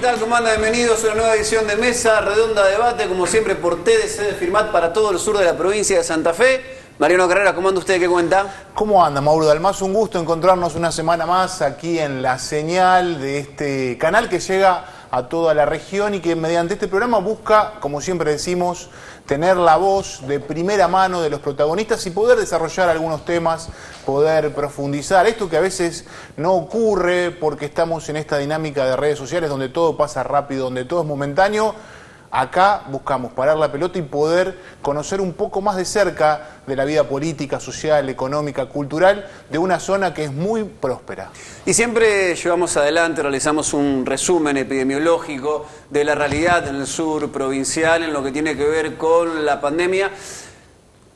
tal? ¿Cómo andan? Bienvenidos a una nueva edición de Mesa Redonda Debate, como siempre por TDC de Firmat para todo el sur de la provincia de Santa Fe. Mariano Carrera, ¿cómo anda usted? ¿Qué cuenta? ¿Cómo anda, Mauro Dalmazo? Un gusto encontrarnos una semana más aquí en la señal de este canal que llega a toda la región y que mediante este programa busca, como siempre decimos, tener la voz de primera mano de los protagonistas y poder desarrollar algunos temas, poder profundizar. Esto que a veces no ocurre porque estamos en esta dinámica de redes sociales donde todo pasa rápido, donde todo es momentáneo. Acá buscamos parar la pelota y poder conocer un poco más de cerca de la vida política, social, económica, cultural de una zona que es muy próspera. Y siempre llevamos adelante, realizamos un resumen epidemiológico de la realidad en el sur provincial, en lo que tiene que ver con la pandemia,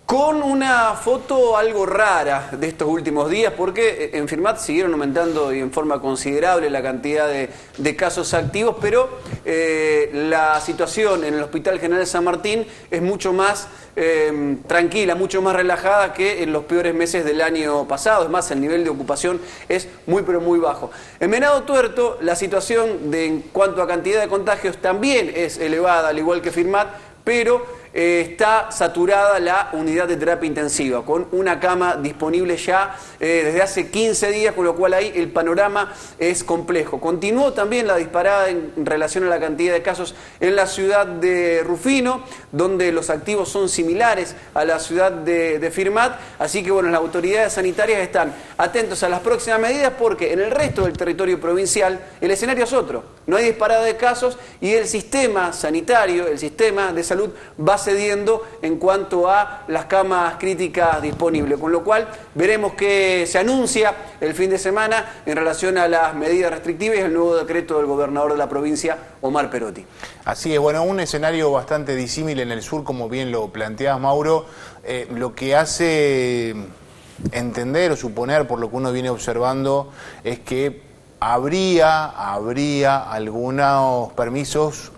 con una foto algo rara de estos últimos días, porque en Firmat siguieron aumentando y en forma considerable la cantidad de casos activos, pero la situación en el Hospital General San Martín es mucho más tranquila, mucho más relajada que en los peores meses del año pasado. Es más, el nivel de ocupación es muy pero muy bajo. En Venado Tuerto la situación en cuanto a cantidad de contagios también es elevada, al igual que Firmat, pero está saturada la unidad de terapia intensiva, con una cama disponible ya desde hace 15 días, con lo cual ahí el panorama es complejo. Continuó también la disparada en relación a la cantidad de casos en la ciudad de Rufino, donde los activos son similares a la ciudad de Firmat, así que bueno, las autoridades sanitarias están atentos a las próximas medidas porque en el resto del territorio provincial el escenario es otro. No hay disparada de casos y el sistema sanitario, el sistema de salud va cediendo en cuanto a las camas críticas disponibles, con lo cual veremos qué se anuncia el fin de semana en relación a las medidas restrictivas y el nuevo decreto del gobernador de la provincia, Omar Perotti. Así es, bueno, un escenario bastante disímil en el sur, como bien lo planteas, Mauro, lo que hace entender o suponer, por lo que uno viene observando, es que habría algunos permisos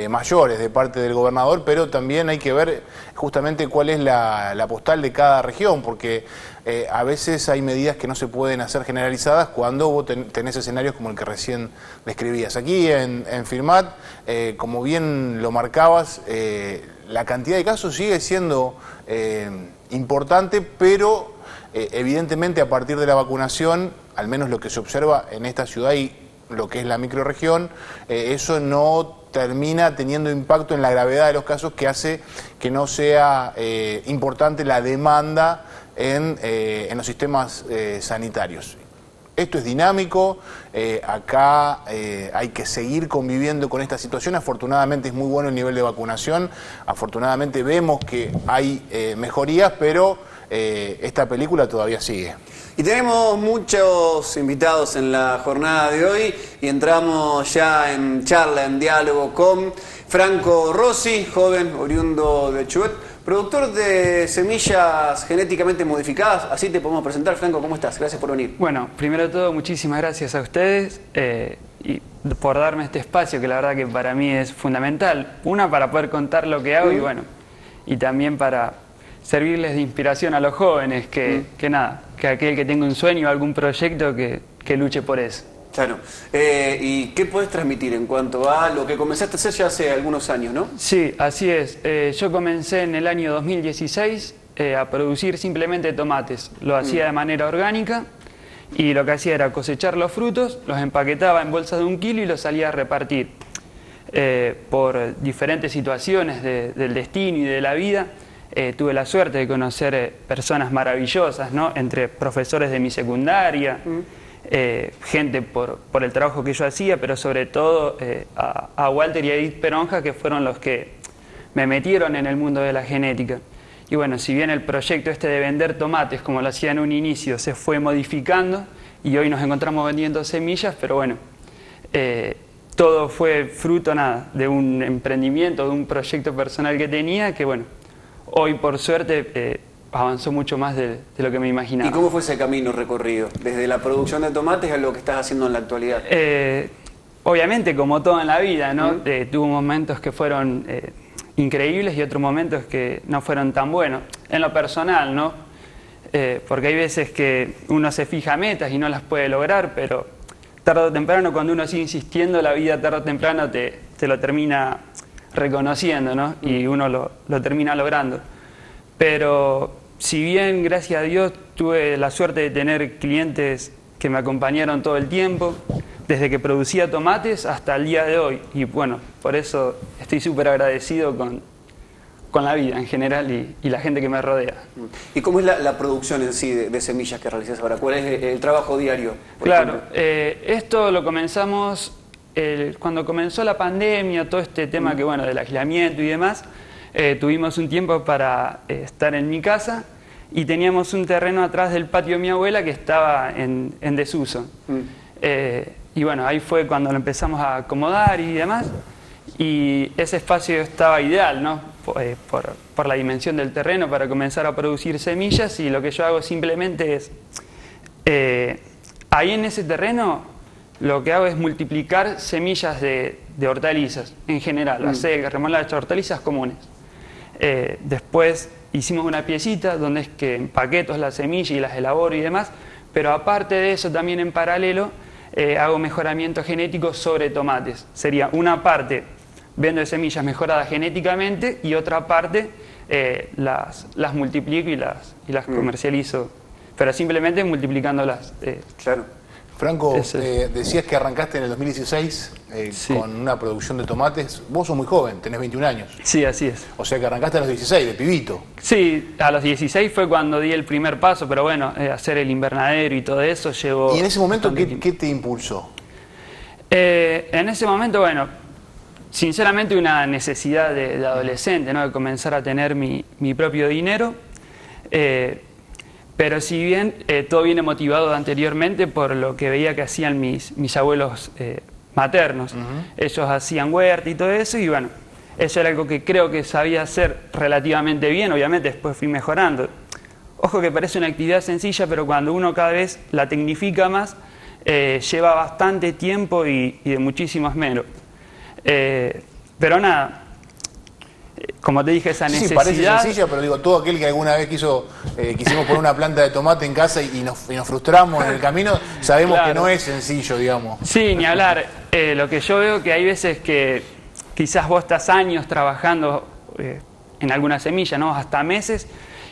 mayores de parte del gobernador, pero también hay que ver justamente cuál es la postal de cada región, porque a veces hay medidas que no se pueden hacer generalizadas cuando vos tenés escenarios como el que recién describías. Aquí en Firmat, como bien lo marcabas, la cantidad de casos sigue siendo importante, pero evidentemente a partir de la vacunación, al menos lo que se observa en esta ciudad y lo que es la microrregión, eso no termina teniendo impacto en la gravedad de los casos, que hace que no sea importante la demanda en los sistemas sanitarios. Esto es dinámico, acá hay que seguir conviviendo con esta situación. Afortunadamente es muy bueno el nivel de vacunación, afortunadamente vemos que hay mejorías, pero esta película todavía sigue. Y tenemos muchos invitados en la jornada de hoy y entramos ya en charla, en diálogo con Franco Rossi, joven oriundo de Chubut, productor de semillas genéticamente modificadas. Así te podemos presentar. Franco, ¿cómo estás? Gracias por venir. Bueno, primero de todo, muchísimas gracias a ustedes y por darme este espacio que la verdad que para mí es fundamental. Una, para poder contar lo que hago y bueno, y también para servirles de inspiración a los jóvenes, que nada, que aquel que tenga un sueño o algún proyecto que luche por eso. Claro. ¿Y qué puedes transmitir en cuanto a lo que comenzaste a hacer ya hace algunos años, no? Sí, así es. Yo comencé en el año 2016 a producir simplemente tomates. Lo hacía de manera orgánica y lo que hacía era cosechar los frutos, los empaquetaba en bolsas de 1 kilo y los salía a repartir. Por diferentes situaciones del destino y de la vida, tuve la suerte de conocer personas maravillosas, ¿no? Entre profesores de mi secundaria, gente por el trabajo que yo hacía, pero sobre todo a Walter y a Edith Peronja, que fueron los que me metieron en el mundo de la genética. Y bueno, si bien el proyecto este de vender tomates, como lo hacía en un inicio, se fue modificando y hoy nos encontramos vendiendo semillas, pero bueno, todo fue fruto de un emprendimiento, de un proyecto personal que tenía, que bueno, hoy por suerte avanzó mucho más de lo que me imaginaba. ¿Y cómo fue ese camino recorrido? Desde la producción de tomates a lo que estás haciendo en la actualidad. Obviamente, como todo en la vida, ¿no? Tuvo momentos que fueron increíbles y otros momentos que no fueron tan buenos. En lo personal, ¿no? Porque hay veces que uno se fija metas y no las puede lograr, pero tarde o temprano, cuando uno sigue insistiendo, la vida tarde o temprano te lo termina reconociendo, ¿no? Y uno lo termina logrando. Pero si bien, gracias a Dios, tuve la suerte de tener clientes que me acompañaron todo el tiempo, desde que producía tomates hasta el día de hoy. Y bueno, por eso estoy súper agradecido con la vida en general y la gente que me rodea. ¿Y cómo es la producción en sí de semillas que realizas ahora? ¿Cuál es el trabajo diario? Claro, esto lo comenzamos cuando comenzó la pandemia, todo este tema que bueno, del aislamiento y demás. Tuvimos un tiempo para estar en mi casa y teníamos un terreno atrás del patio de mi abuela que estaba en desuso. Y bueno, ahí fue cuando lo empezamos a acomodar y demás. Y ese espacio estaba ideal, ¿no? Por la dimensión del terreno para comenzar a producir semillas, y lo que yo hago simplemente es, ahí en ese terreno lo que hago es multiplicar semillas de hortalizas en general, acelga, remolacha, hortalizas comunes. Después hicimos una piecita donde es que empaqueto las semillas y las elaboro y demás, pero aparte de eso también en paralelo hago mejoramiento genético sobre tomates. Sería una parte vendo semillas mejoradas genéticamente y otra parte las multiplico y las comercializo, pero simplemente multiplicándolas. Claro. Franco, decías que arrancaste en el 2016 sí, con una producción de tomates. Vos sos muy joven, tenés 21 años. Sí, así es. O sea que arrancaste a los 16, de pibito. Sí, a los 16 fue cuando di el primer paso, pero bueno, hacer el invernadero y todo eso llevó... ¿Y en ese momento qué te impulsó? En ese momento, bueno, sinceramente una necesidad de adolescente, ¿no? De comenzar a tener mi propio dinero. Pero si bien todo viene motivado anteriormente por lo que veía que hacían mis abuelos maternos. Ellos hacían huerta y todo eso, y bueno, eso era algo que creo que sabía hacer relativamente bien. Obviamente después fui mejorando. Ojo que parece una actividad sencilla, pero cuando uno cada vez la tecnifica más, lleva bastante tiempo y de muchísimo esmero. Pero nada, como te dije, esa necesidad... Sí, parece sencilla, pero digo, todo aquel que alguna vez quisimos poner una planta de tomate en casa y nos frustramos en el camino, sabemos Claro. que no es sencillo, digamos. Sí, ni hablar. Lo que yo veo que hay veces que quizás vos estás años trabajando en alguna semilla, ¿no? Hasta meses,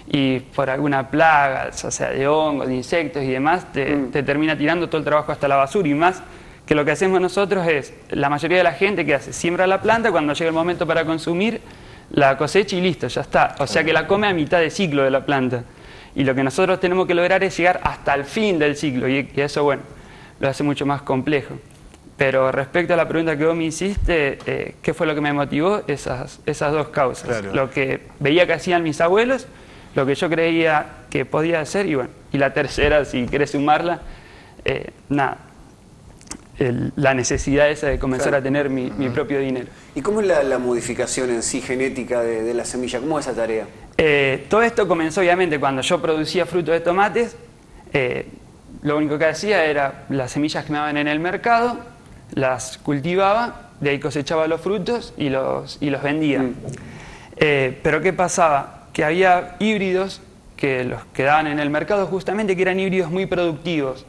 y por alguna plaga, o sea, de hongos, de insectos y demás, te termina tirando todo el trabajo hasta la basura. Y más que lo que hacemos nosotros es, la mayoría de la gente que hace, siembra la planta, cuando llega el momento para consumir, la cosecha y listo, ya está. O sea que la come a mitad de ciclo de la planta. Y lo que nosotros tenemos que lograr es llegar hasta el fin del ciclo, y eso, bueno, lo hace mucho más complejo. Pero respecto a la pregunta que vos me hiciste, ¿qué fue lo que me motivó? Esas dos causas. Claro. Lo que veía que hacían mis abuelos, lo que yo creía que podía hacer, y bueno, y la tercera, si querés sumarla, nada, la necesidad esa de comenzar a tener mi propio dinero. ¿Y cómo es la modificación en sí genética de la semilla? ¿Cómo es esa tarea? Todo esto comenzó obviamente cuando yo producía frutos de tomates. Lo único que hacía era las semillas que me daban en el mercado, las cultivaba, de ahí cosechaba los frutos y los vendía. Pero ¿qué pasaba? Que había híbridos que los que daban en el mercado justamente, que eran híbridos muy productivos.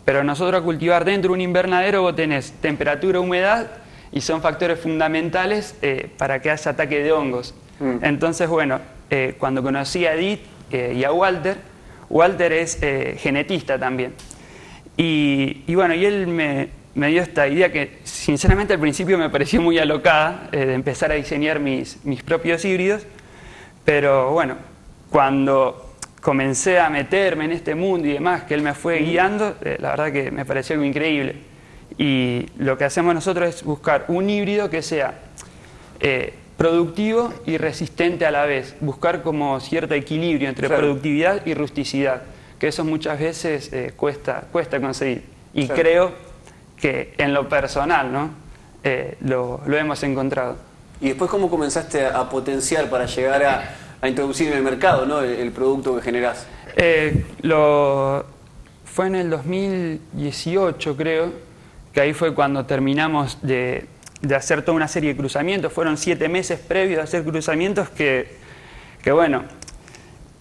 Pero nosotros a cultivar dentro de un invernadero vos tenés temperatura, humedad, y son factores fundamentales para que haya ataque de hongos. Entonces, bueno, cuando conocí a Edith y a Walter es genetista también. Y bueno, y él me dio esta idea que sinceramente al principio me pareció muy alocada, de empezar a diseñar mis propios híbridos. Pero bueno, cuando comencé a meterme en este mundo y demás, que él me fue guiando, la verdad que me pareció algo increíble. Y lo que hacemos nosotros es buscar un híbrido que sea productivo y resistente a la vez. Buscar como cierto equilibrio entre productividad y rusticidad, que eso muchas veces cuesta conseguir. Y creo que en lo personal, ¿no? Lo hemos encontrado. ¿Y después cómo comenzaste a potenciar para llegar a introducir en el mercado, ¿no? el producto que generás? Fue en el 2018, creo, que ahí fue cuando terminamos de hacer toda una serie de cruzamientos. Fueron 7 meses previos a hacer cruzamientos que bueno,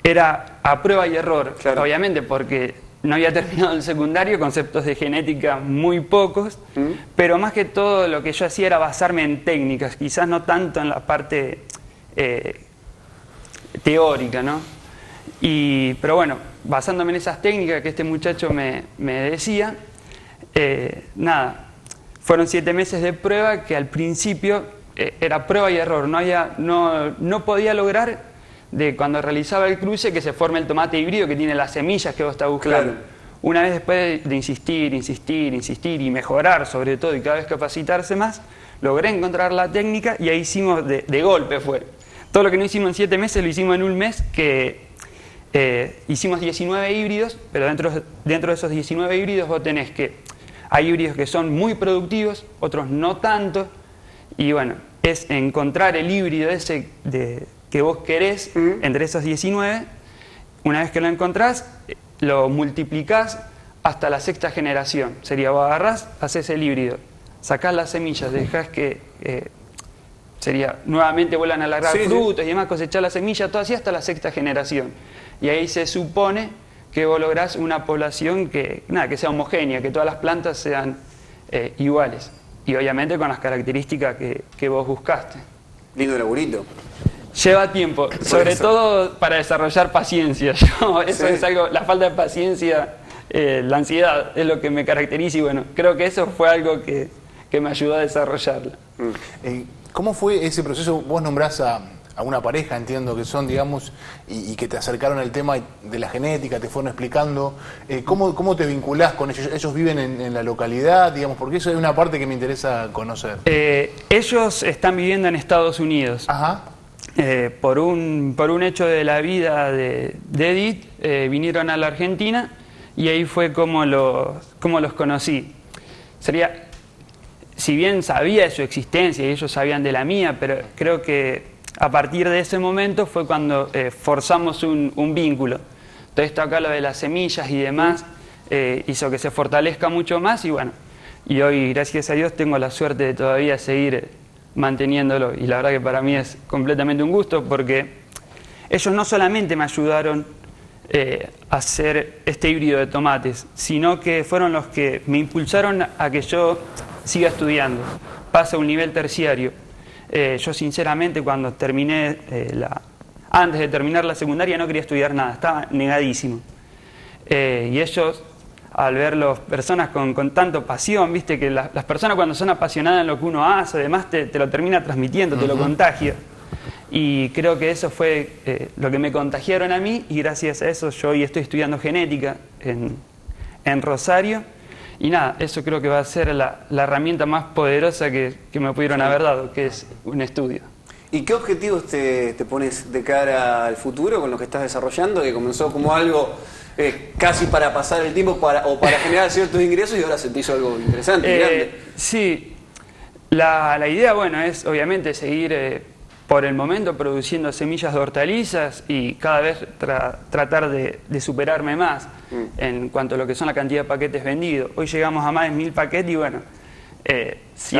era a prueba y error, obviamente, porque no había terminado el secundario, conceptos de genética muy pocos, pero más que todo lo que yo hacía era basarme en técnicas, quizás no tanto en la parte teórica, ¿no? Pero bueno, basándome en esas técnicas que este muchacho me decía, nada, fueron 7 meses de prueba que al principio era prueba y error, no podía lograr de cuando realizaba el cruce que se forme el tomate híbrido que tiene las semillas que vos estás buscando. Claro. Una vez después de insistir y mejorar sobre todo y cada vez capacitarse más, logré encontrar la técnica y ahí hicimos de golpe fue. Todo lo que no hicimos en 7 meses lo hicimos en un mes, que hicimos 19 híbridos, pero dentro de esos 19 híbridos vos tenés que, hay híbridos que son muy productivos, otros no tanto, y bueno, es encontrar el híbrido ese que vos querés entre esos 19, una vez que lo encontrás, lo multiplicás hasta la 6ª generación. Sería, vos agarrás, haces el híbrido, sacás las semillas, dejás que sería, nuevamente vuelvan a largar frutos y demás, cosechar la semilla, todo así hasta la 6ª generación. Y ahí se supone que vos lográs una población que sea homogénea, que todas las plantas sean iguales. Y obviamente con las características que vos buscaste. Lindo laburito. Lleva tiempo, sobre todo para desarrollar paciencia. Eso es algo, la falta de paciencia, la ansiedad es lo que me caracteriza y bueno, creo que eso fue algo que me ayudó a desarrollarla. ¿Cómo fue ese proceso? Vos nombrás a una pareja, entiendo que son, digamos, y que te acercaron al tema de la genética, te fueron explicando. ¿Cómo te vinculás con ellos? ¿Ellos viven en la localidad, digamos? Porque eso es una parte que me interesa conocer. Ellos están viviendo en Estados Unidos. Ajá. Por un hecho de la vida de Edith, vinieron a la Argentina y ahí fue como los conocí. Si bien sabía de su existencia y ellos sabían de la mía, pero creo que a partir de ese momento fue cuando forzamos un vínculo. Todo esto acá, lo de las semillas y demás, hizo que se fortalezca mucho más y bueno, y hoy gracias a Dios tengo la suerte de todavía seguir manteniéndolo y la verdad que para mí es completamente un gusto porque ellos no solamente me ayudaron a hacer este híbrido de tomates, sino que fueron los que me impulsaron a que yo siga estudiando, pase a un nivel terciario. Yo sinceramente cuando terminé, antes de terminar la secundaria no quería estudiar nada, estaba negadísimo. Y ellos, al ver las personas con tanto pasión, viste que las personas cuando son apasionadas en lo que uno hace, además te lo termina transmitiendo, te lo contagia. Y creo que eso fue lo que me contagiaron a mí y gracias a eso yo hoy estoy estudiando genética en Rosario. Y nada, eso creo que va a ser la herramienta más poderosa que me pudieron haber dado, que es un estudio. ¿Y qué objetivos te pones de cara al futuro con lo que estás desarrollando, que comenzó como algo casi para pasar el tiempo o para generar ciertos ingresos y ahora se te hizo algo interesante, grande? Sí, la idea, bueno, es obviamente seguir por el momento produciendo semillas de hortalizas y cada vez tratar de superarme más en cuanto a lo que son la cantidad de paquetes vendidos. Hoy llegamos a más de 1000 paquetes y bueno, si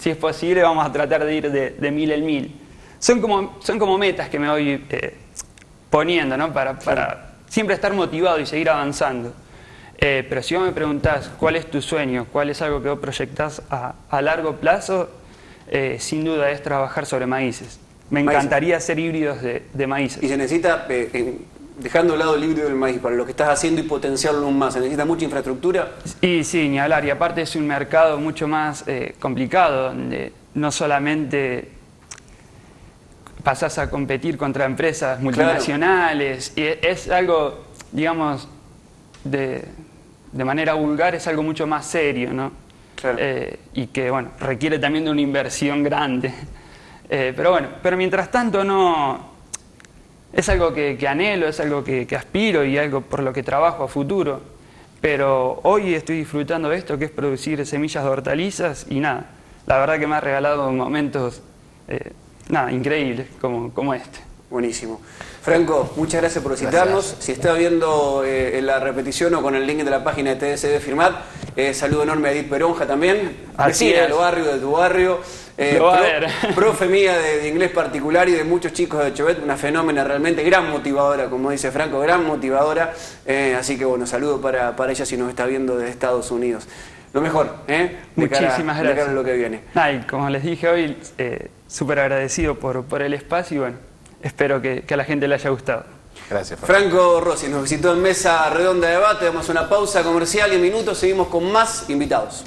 es posible vamos a tratar de ir de 1000 en 1000. Son como metas que me voy poniendo, ¿no? Para siempre estar motivado y seguir avanzando. Pero si vos me preguntás cuál es tu sueño, cuál es algo que vos proyectás a largo plazo, sin duda es trabajar sobre maíces. Me encantaría hacer híbridos de maíces. Y se necesita, dejando de lado el híbrido del maíz, para lo que estás haciendo y potenciarlo aún más, ¿se necesita mucha infraestructura? Y sí, ni hablar. Y aparte es un mercado mucho más complicado, donde no solamente pasás a competir contra empresas multinacionales, y es algo, digamos, de manera vulgar, es algo mucho más serio, ¿no? Claro. Y que, bueno, requiere también de una inversión grande. Pero bueno, mientras tanto no es algo que anhelo, es algo que aspiro y algo por lo que trabajo a futuro. Pero hoy estoy disfrutando de esto, que es producir semillas de hortalizas y nada, la verdad que me ha regalado momentos increíbles como este. Buenísimo. Franco, muchas gracias por visitarnos. Gracias. Si está viendo la repetición o con el link de la página de TSD Firmat, saludo enorme a Edith Peronja también, Así vecina es. del barrio, de tu barrio. Lo va a ver. Profe mía de inglés particular y de muchos chicos de Chobet, una fenómena realmente, gran motivadora, como dice Franco, gran motivadora. Así que bueno, saludo para ella si nos está viendo desde Estados Unidos. Lo mejor, Muchísimas de gracias. cara a lo que viene. Y como les dije hoy, súper agradecido por el espacio y bueno, espero que a la gente le haya gustado. Gracias, Franco. Franco Rossi nos visitó en Mesa Redonda de Debate. Damos una pausa comercial y en minutos seguimos con más invitados.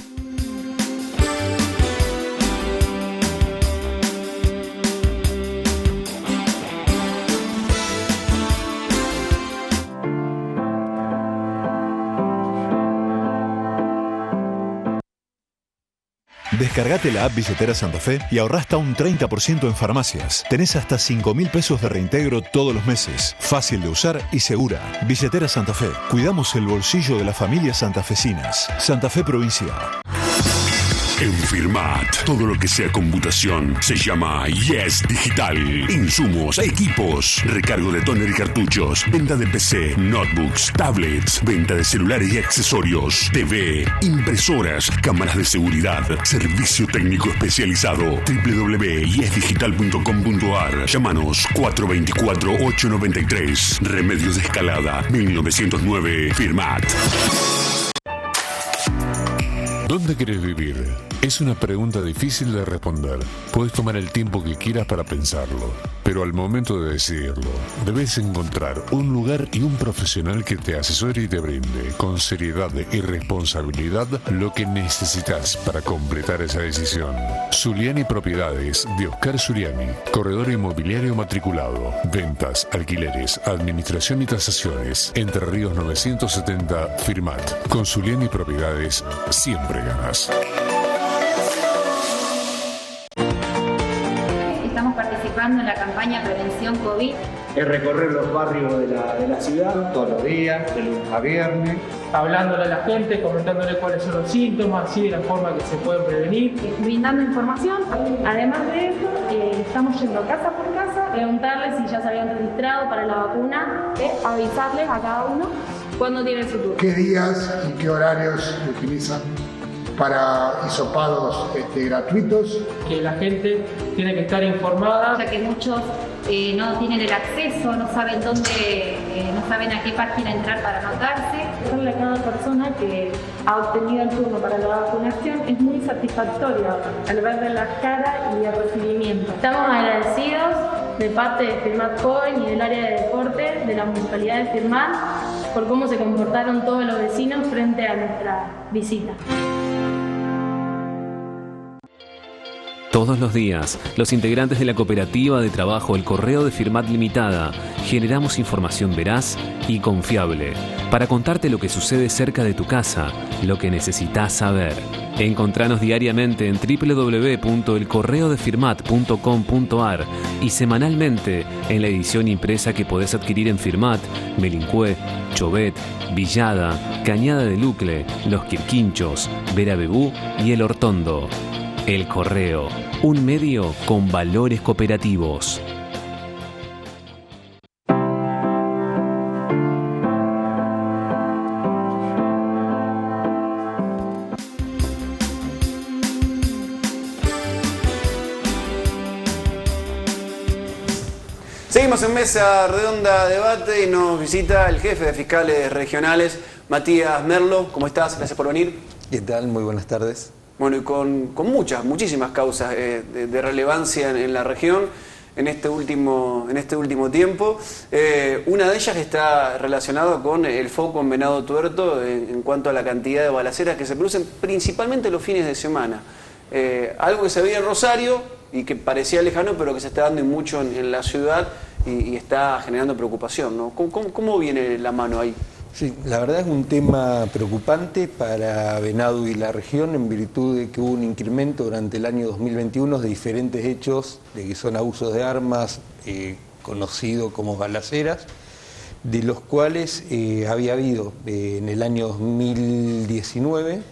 Descargate la app Billetera Santa Fe y ahorrá hasta un 30% en farmacias. Tenés hasta 5.000 pesos de reintegro todos los meses. Fácil de usar y segura. Billetera Santa Fe. Cuidamos el bolsillo de las familias santafesinas. Santa Fe Provincia. En Firmat, todo lo que sea computación se llama Yes Digital. Insumos, equipos, recargo de tóner y cartuchos, venta de PC, notebooks, tablets, venta de celulares y accesorios, TV, impresoras, cámaras de seguridad, servicio técnico especializado. www.yesdigital.com.ar. Llámanos 424-893. Remedios de Escalada, 1909. Firmat. ¿Dónde querés vivir? Es una pregunta difícil de responder. Puedes tomar el tiempo que quieras para pensarlo, pero al momento de decidirlo, debes encontrar un lugar y un profesional que te asesore y te brinde, con seriedad y responsabilidad, lo que necesitas para completar esa decisión. Zuliani Propiedades, de Oscar Zuliani, corredor inmobiliario matriculado, ventas, alquileres, administración y tasaciones, Entre Ríos 970, Firmat. Con Zuliani Propiedades, siempre ganas. Estamos participando en la campaña Prevención COVID. Es recorrer los barrios de la ciudad todos los días, de lunes a viernes. Hablándole a la gente, comentándole cuáles son los síntomas, así de la forma que se pueden prevenir. Brindando información. Además de eso, estamos yendo casa por casa, preguntarles si ya se habían registrado para la vacuna, avisarles a cada uno cuándo tiene su turno. ¿Qué días y qué horarios utilizan para hisopados gratuitos? Que la gente tiene que estar informada. Ya que muchos no tienen el acceso, no saben dónde, no saben a qué página entrar para anotarse. Darle a cada persona que ha obtenido el turno para la vacunación es muy satisfactorio al verle las caras y el recibimiento. Estamos agradecidos de parte de Firmat Joven y del área de deporte de la Municipalidad de Firmat por cómo se comportaron todos los vecinos frente a nuestra visita. Todos los días, los integrantes de la cooperativa de trabajo El Correo de Firmat Limitada generamos información veraz y confiable para contarte lo que sucede cerca de tu casa, lo que necesitas saber. Encontranos diariamente en www.elcorreodefirmat.com.ar y semanalmente en la edición impresa que podés adquirir en Firmat, Melincué, Chobet, Villada, Cañada de Lucle, Los Quirquinchos, Verabebú y El Hortondo. El Correo, un medio con valores cooperativos. Seguimos en Mesa Redonda Debate y nos visita el jefe de fiscales regionales, Matías Merlo. ¿Cómo estás? Gracias por venir. ¿Qué tal? Muy buenas tardes. Bueno, y con muchísimas causas de relevancia en la región en este último tiempo. Una de ellas está relacionada con el foco en Venado Tuerto en cuanto a la cantidad de balaceras que se producen principalmente los fines de semana. Algo que se veía en Rosario y que parecía lejano, pero que se está dando mucho en la ciudad y está generando preocupación, ¿no? ¿Cómo viene la mano ahí? Sí, la verdad es un tema preocupante para Venado y la región en virtud de que hubo un incremento durante el año 2021 de diferentes hechos de que son abusos de armas, conocido como balaceras, de los cuales había habido en el año 2019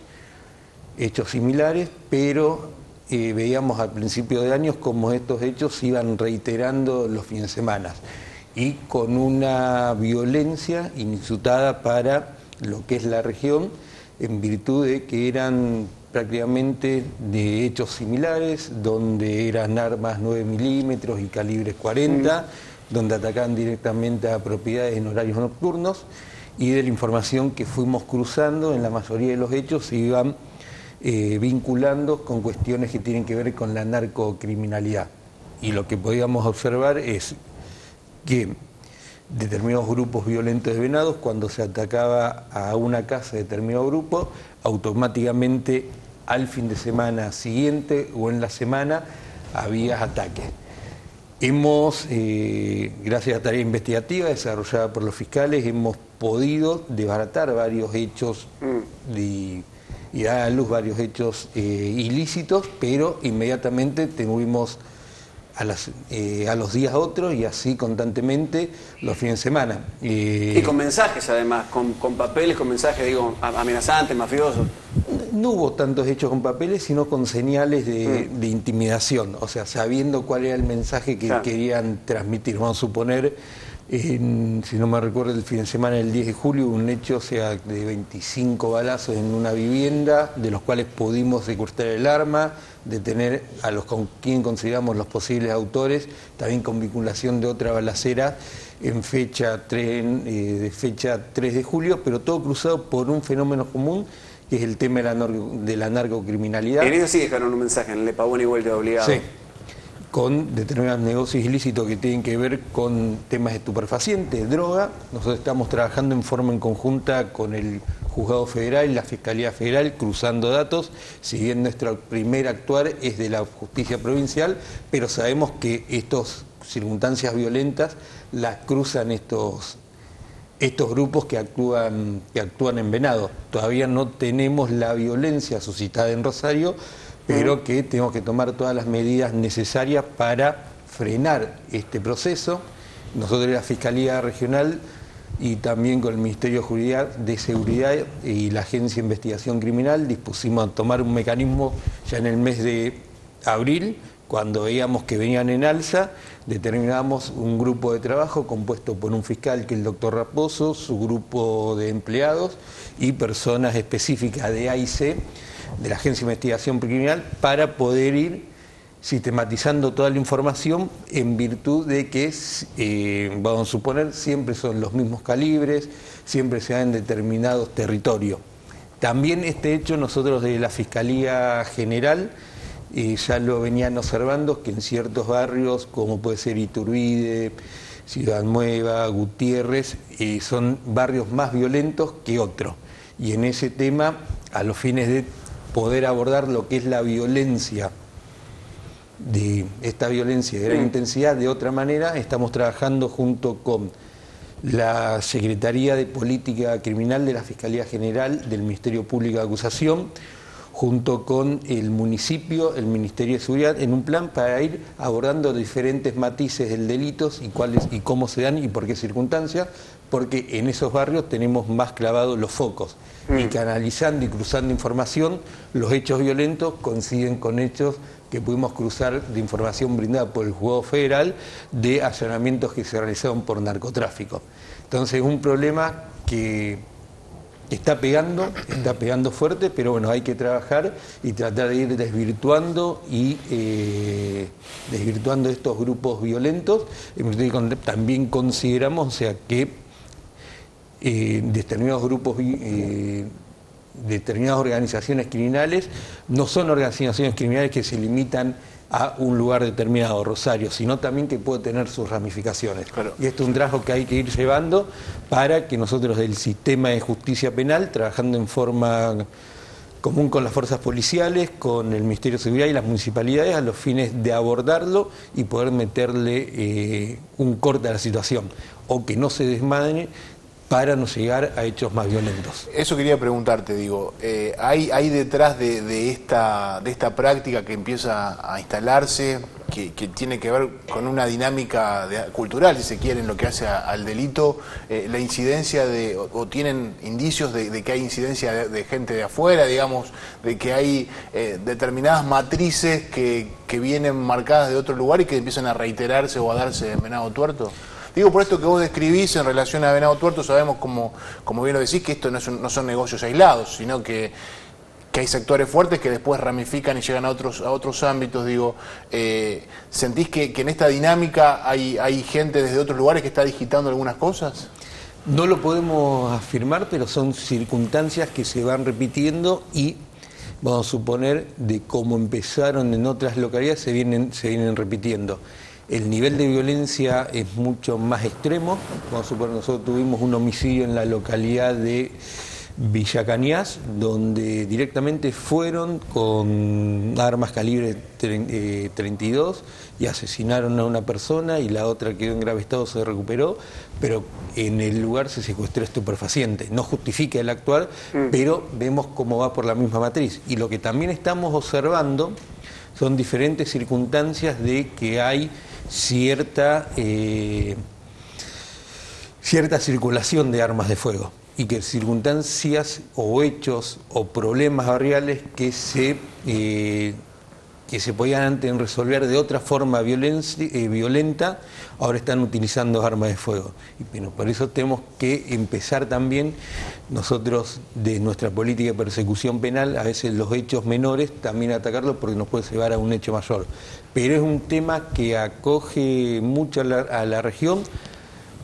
hechos similares, pero veíamos al principio de años cómo estos hechos se iban reiterando los fines de semana y con una violencia inusitada para lo que es la región, en virtud de que eran prácticamente de hechos similares, donde eran armas 9 milímetros y calibres 40, donde atacaban directamente a propiedades en horarios nocturnos, y de la información que fuimos cruzando, en la mayoría de los hechos se iban vinculando con cuestiones que tienen que ver con la narcocriminalidad. Y lo que podíamos observar es que determinados grupos violentos de venados, cuando se atacaba a una casa de determinado grupo, automáticamente al fin de semana siguiente o en la semana había ataques. Hemos, gracias a la tarea investigativa desarrollada por los fiscales, hemos podido desbaratar varios hechos y dar a luz varios hechos ilícitos, pero inmediatamente tuvimos a los días otros y así constantemente los fines de semana. Y con mensajes además, con papeles, con mensajes, digo, amenazantes, mafiosos. No hubo tantos hechos con papeles, sino con señales de intimidación, o sea, sabiendo cuál era el mensaje que querían transmitir. Vamos a suponer, si no me recuerdo, el fin de semana del 10 de julio, un hecho, o sea, de 25 balazos en una vivienda, de los cuales pudimos secuestrar el arma, detener a los con quien consideramos los posibles autores, también con vinculación de otra balacera en fecha 3 de julio, pero todo cruzado por un fenómeno común, que es el tema de la narcocriminalidad. En eso sí dejaron un mensaje, en el de Pavón y Vuelta Obligado. Sí, con determinados negocios ilícitos que tienen que ver con temas de estupefacientes, droga. Nosotros estamos trabajando en forma en conjunta con el Juzgado Federal y la Fiscalía Federal, cruzando datos, si bien nuestro primer actuar es de la Justicia Provincial, pero sabemos que estas circunstancias violentas las cruzan estos grupos que actúan en Venado. Todavía no tenemos la violencia suscitada en Rosario, pero que tenemos que tomar todas las medidas necesarias para frenar este proceso. Nosotros en la Fiscalía Regional y también con el Ministerio de Seguridad y la Agencia de Investigación Criminal dispusimos a tomar un mecanismo ya en el mes de abril, cuando veíamos que venían en alza, determinamos un grupo de trabajo compuesto por un fiscal, que es el doctor Raposo, su grupo de empleados y personas específicas de AIC, de la Agencia de Investigación Criminal, para poder ir sistematizando toda la información en virtud de que, vamos a suponer, siempre son los mismos calibres, siempre se da en determinados territorios. También este hecho nosotros de la Fiscalía General ya lo venían observando, que en ciertos barrios, como puede ser Iturbide, Ciudad Nueva, Gutiérrez, son barrios más violentos que otros. Y en ese tema, a los fines de poder abordar lo que es la violencia, de esta violencia de gran intensidad, de otra manera, estamos trabajando junto con la Secretaría de Política Criminal de la Fiscalía General del Ministerio Público de Acusación, junto con el municipio, el Ministerio de Seguridad, en un plan para ir abordando diferentes matices del delito y cómo se dan y por qué circunstancias, porque en esos barrios tenemos más clavados los focos. Y canalizando y cruzando información, los hechos violentos coinciden con hechos que pudimos cruzar de información brindada por el Juzgado Federal de allanamientos que se realizaron por narcotráfico. Entonces es un problema que está pegando fuerte, pero bueno, hay que trabajar y tratar de ir desvirtuando estos grupos violentos. También consideramos, o sea, que determinados grupos, determinadas organizaciones criminales no son organizaciones criminales que se limitan a un lugar determinado, Rosario, sino también que puede tener sus ramificaciones. Claro. Y esto es un trabajo que hay que ir llevando para que nosotros del sistema de justicia penal, trabajando en forma común con las fuerzas policiales, con el Ministerio de Seguridad y las municipalidades, a los fines de abordarlo y poder meterle un corte a la situación, o que no se desmadre para no llegar a hechos más violentos. Eso quería preguntarte, digo, ¿hay detrás de esta práctica que empieza a instalarse, que tiene que ver con una dinámica cultural, si se quiere, en lo que hace al delito, la incidencia o tienen indicios de que hay incidencia de gente de afuera, digamos, de que hay determinadas matrices que vienen marcadas de otro lugar y que empiezan a reiterarse o a darse en Venado Tuerto? Digo, por esto que vos describís en relación a Venado Tuerto, sabemos, como bien lo decís, que esto no son negocios aislados, sino que hay sectores fuertes que después ramifican y llegan a otros ámbitos. Digo, ¿sentís que en esta dinámica hay gente desde otros lugares que está digitando algunas cosas? No lo podemos afirmar, pero son circunstancias que se van repitiendo y vamos a suponer de cómo empezaron en otras localidades se vienen repitiendo. El nivel de violencia es mucho más extremo. Vamos a suponer, nosotros tuvimos un homicidio en la localidad de Villa Cañas, donde directamente fueron con armas calibre 32 y asesinaron a una persona y la otra quedó en grave estado, se recuperó, pero en el lugar se secuestró estupefaciente. No justifica el actuar, pero vemos cómo va por la misma matriz. Y lo que también estamos observando son diferentes circunstancias de que hay cierta circulación de armas de fuego y que circunstancias o hechos o problemas barriales que se podían antes resolver de otra forma violenta, ahora están utilizando armas de fuego. Y bueno, por eso tenemos que empezar también nosotros, de nuestra política de persecución penal, a veces los hechos menores también atacarlos porque nos puede llevar a un hecho mayor. Pero es un tema que acoge mucho a la región.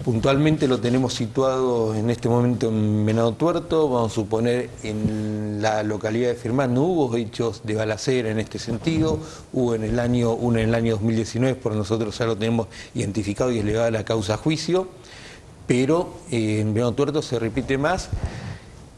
Puntualmente lo tenemos situado en este momento en Venado Tuerto. Vamos a suponer en la localidad de Firmat no hubo hechos de balacera en este sentido, hubo uno en el año 2019, por nosotros ya lo tenemos identificado y elevada la causa a juicio, pero en Venado Tuerto se repite más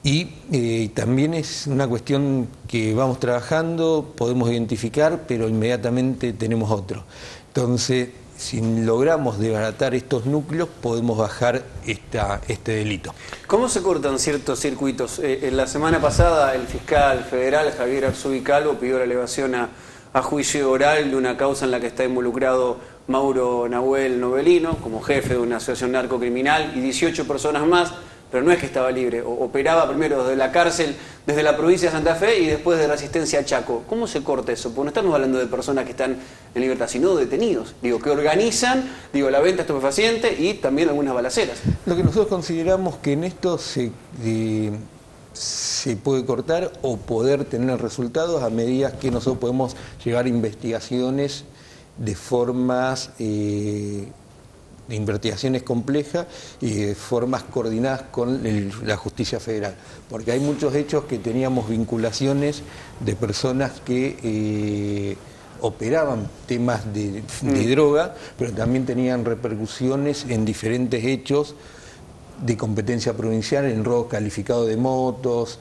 y también es una cuestión que vamos trabajando, podemos identificar, pero inmediatamente tenemos otro. Entonces, si logramos desbaratar estos núcleos, podemos bajar este delito. ¿Cómo se cortan ciertos circuitos? La semana pasada el fiscal federal Javier Arzúa Calvo pidió la elevación a juicio oral de una causa en la que está involucrado Mauro Nahuel Novelino, como jefe de una asociación narcocriminal, y 18 personas más, pero no es que estaba libre, operaba primero desde la cárcel, desde la provincia de Santa Fe y después de Resistencia a Chaco. ¿Cómo se corta eso? Porque no estamos hablando de personas que están en libertad, sino detenidos, que organizan la venta estupefaciente y también algunas balaceras. Lo que nosotros consideramos que en esto se puede cortar o poder tener resultados a medida que nosotros podemos llevar investigaciones de formas de investigaciones complejas y de formas coordinadas con la justicia federal, porque hay muchos hechos que teníamos vinculaciones de personas que operaban temas de droga, pero también tenían repercusiones en diferentes hechos de competencia provincial, en robo calificado de motos,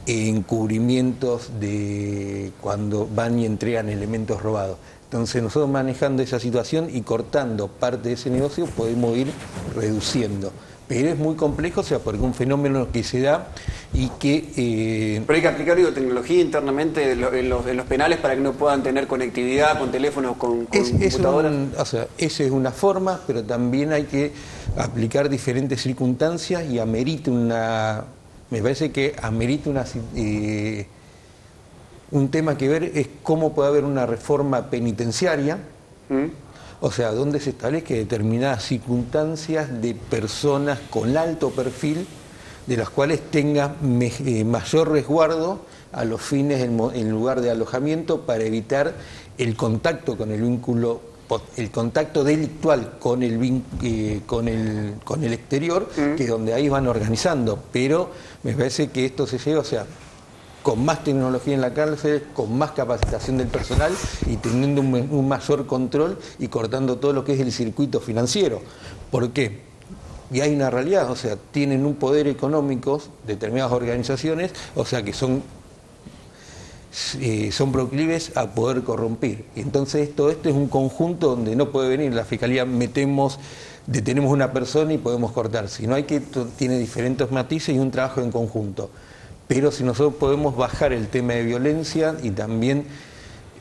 encubrimientos de cuando van y entregan elementos robados. Entonces nosotros manejando esa situación y cortando parte de ese negocio podemos ir reduciendo. Pero es muy complejo, porque es un fenómeno que se da y que... Pero hay que aplicar tecnología internamente en los penales para que no puedan tener conectividad con teléfonos, con computadoras. Esa es una forma, pero también hay que aplicar diferentes circunstancias y me parece que amerita un tema que ver es cómo puede haber una reforma penitenciaria, donde se establezca determinadas circunstancias de personas con alto perfil, de las cuales tenga mayor resguardo a los fines en lugar de alojamiento para evitar el contacto con el contacto delictual con el exterior, que es donde ahí van organizando. Pero me parece que esto se lleva, con más tecnología en la cárcel, con más capacitación del personal y teniendo un mayor control y cortando todo lo que es el circuito financiero. ¿Por qué? Y hay una realidad, tienen un poder económico determinadas organizaciones, que son proclives a poder corrompir. Entonces esto es un conjunto donde no puede venir la Fiscalía, metemos detenemos una persona y podemos cortar, sino hay que tiene diferentes matices y un trabajo en conjunto. Pero si nosotros podemos bajar el tema de violencia y también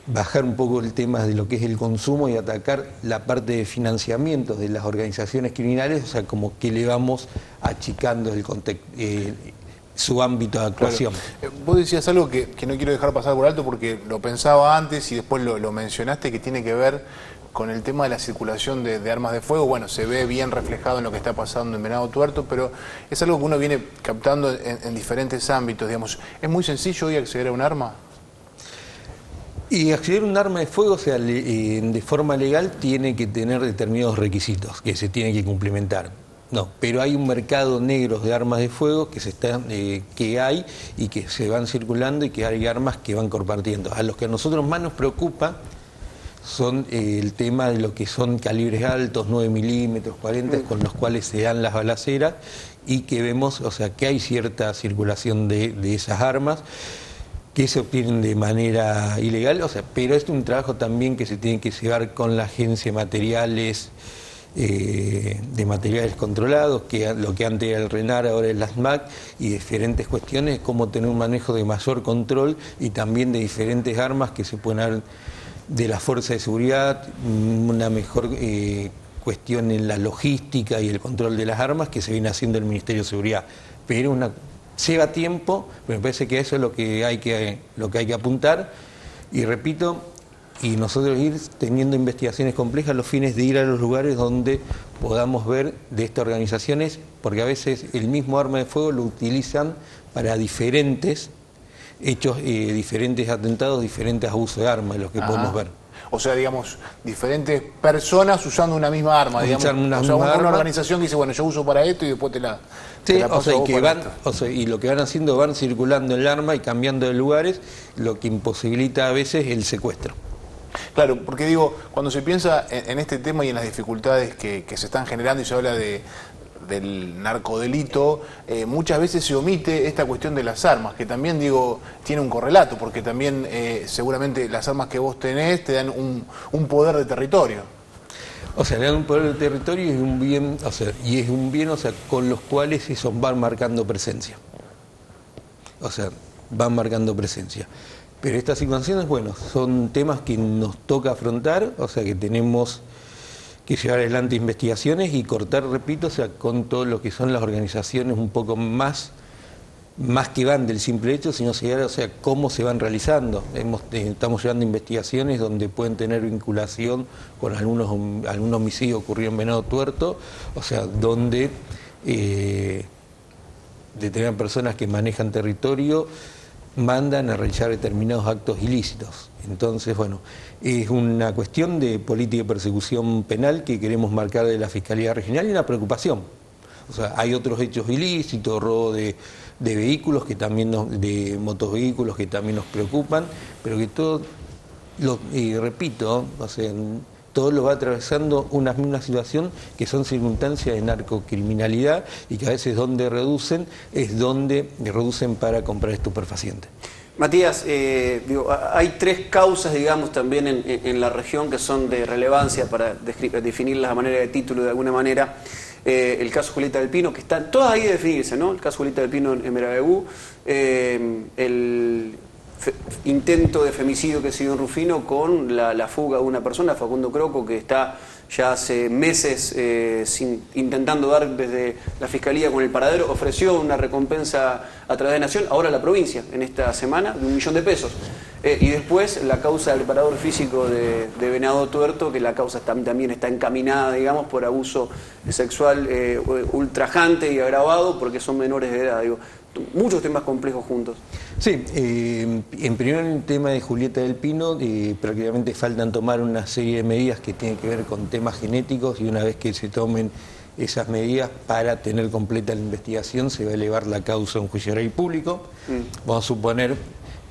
bajar un poco el tema de lo que es el consumo y atacar la parte de financiamiento de las organizaciones criminales, o sea, como que le vamos achicando el contexto, su ámbito de actuación. Claro. Vos decías algo que no quiero dejar pasar por alto porque lo pensaba antes y después lo mencionaste, que tiene que ver con el tema de la circulación de armas de fuego. Bueno, se ve bien reflejado en lo que está pasando en Venado Tuerto, pero es algo que uno viene captando en diferentes ámbitos, digamos. ¿Es muy sencillo hoy acceder a un arma? Y acceder a un arma de fuego, o sea, de forma legal, tiene que tener determinados requisitos que se tienen que cumplimentar. No, pero hay un mercado negro de armas de fuego que hay y que se van circulando y que hay armas que van compartiendo. A los que a nosotros más nos preocupa son el tema de lo que son calibres altos, 9 milímetros, 40, con los cuales se dan las balaceras y que vemos, o sea, que hay cierta circulación de esas armas que se obtienen de manera ilegal, o sea, pero es un trabajo también que se tiene que llevar con la agencia de materiales controlados, que lo que antes era el RENAR, ahora es la SMAC, y diferentes cuestiones, cómo tener un manejo de mayor control y también de diferentes armas que se pueden dar de la fuerza de seguridad, una mejor cuestión en la logística y el control de las armas que se viene haciendo el Ministerio de Seguridad. Pero lleva tiempo, pero me parece que eso es lo que hay que apuntar, y repito, y nosotros ir teniendo investigaciones complejas a los fines de ir a los lugares donde podamos ver de estas organizaciones, porque a veces el mismo arma de fuego lo utilizan para diferentes hechos, diferentes atentados, diferentes abusos de armas, los que podemos ver. O sea, digamos, diferentes personas usando una misma arma, digamos. Una organización que dice, bueno, yo uso para esto y después te la paso a vos para esto. Y lo que van haciendo, van circulando el arma y cambiando de lugares, lo que imposibilita a veces el secuestro. Claro, porque digo, cuando se piensa en este tema y en las dificultades que se están generando y se habla del narcodelito, muchas veces se omite esta cuestión de las armas, que también, digo, tiene un correlato, porque también seguramente las armas que vos tenés te dan un poder de territorio. O sea, le dan un poder de territorio y es un bien, o sea, con los cuales esos van marcando presencia. O sea, van marcando presencia. Pero estas situaciones, bueno, son temas que nos toca afrontar, o sea, que tenemos que llevar adelante investigaciones y cortar, repito, o sea, con todo lo que son las organizaciones un poco más que van del simple hecho, sino llegar, o sea, cómo se van realizando. Estamos llevando investigaciones donde pueden tener vinculación con algún homicidio ocurrido en Venado Tuerto, o sea, donde determinadas personas que manejan territorio mandan a realizar determinados actos ilícitos. Entonces, bueno, es una cuestión de política de persecución penal que queremos marcar de la Fiscalía Regional y una preocupación. O sea, hay otros hechos ilícitos, robo de vehículos, de motovehículos que también nos preocupan, pero que todo, repito, o sea, todo lo va atravesando una misma situación que son circunstancias de narcocriminalidad y que a veces donde reducen para comprar estupefacientes. Matías, hay tres causas, digamos, también en la región que son de relevancia para definirlas a manera de título de alguna manera. El caso Julieta del Pino, que están todas ahí de definirse, ¿no? El caso Julieta del Pino en Merabeú, el intento de femicidio que se dio en Rufino con la fuga de una persona, Facundo Croco, que está ya hace meses intentando dar desde la Fiscalía con el paradero, ofreció una recompensa a través de Nación, ahora la provincia, en esta semana, de $1 millón. Y después la causa del preparador físico de Venado Tuerto, que la causa también está encaminada, digamos, por abuso sexual ultrajante y agravado, porque son menores de edad, digo. Muchos temas complejos juntos. Sí, en primer el tema de Julieta del Pino, prácticamente faltan tomar una serie de medidas que tienen que ver con temas genéticos y una vez que se tomen esas medidas para tener completa la investigación se va a elevar la causa a un juicio oral público. Vamos a suponer,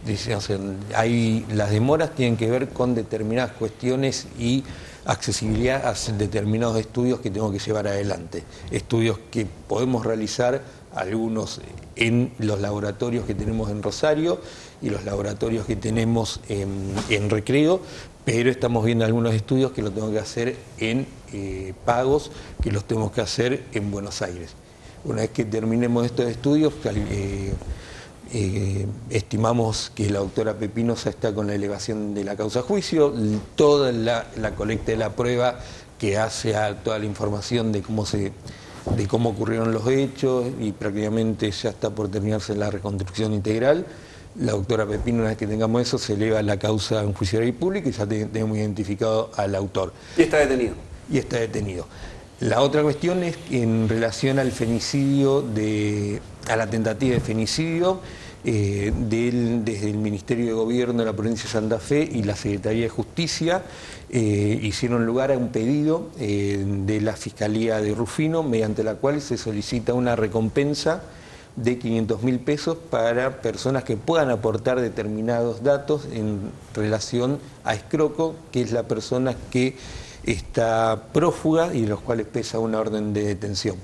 las demoras tienen que ver con determinadas cuestiones y accesibilidad a determinados estudios que tengo que llevar adelante. Estudios que podemos realizar algunos en los laboratorios que tenemos en Rosario y los laboratorios que tenemos en Recreo, pero estamos viendo algunos estudios que lo tengo que hacer en pagos, que los tenemos que hacer en Buenos Aires. Una vez que terminemos estos estudios, estimamos que la doctora Pepinoza está con la elevación de la causa a juicio, toda la colecta de la prueba que hace a toda la información de cómo ocurrieron los hechos, y prácticamente ya está por terminarse la reconstrucción integral. La doctora Pepino, una vez que tengamos eso, se eleva la causa a un juicio oral y público y ya tenemos identificado al autor. Y está detenido. Y está detenido. La otra cuestión es que en relación al femicidio, a la tentativa de femicidio, desde el Ministerio de Gobierno de la provincia de Santa Fe y la Secretaría de Justicia hicieron lugar a un pedido de la Fiscalía de Rufino, mediante la cual se solicita una recompensa de 500.000 pesos para personas que puedan aportar determinados datos en relación a Escroco, que es la persona que está prófuga y de los cuales pesa una orden de detención.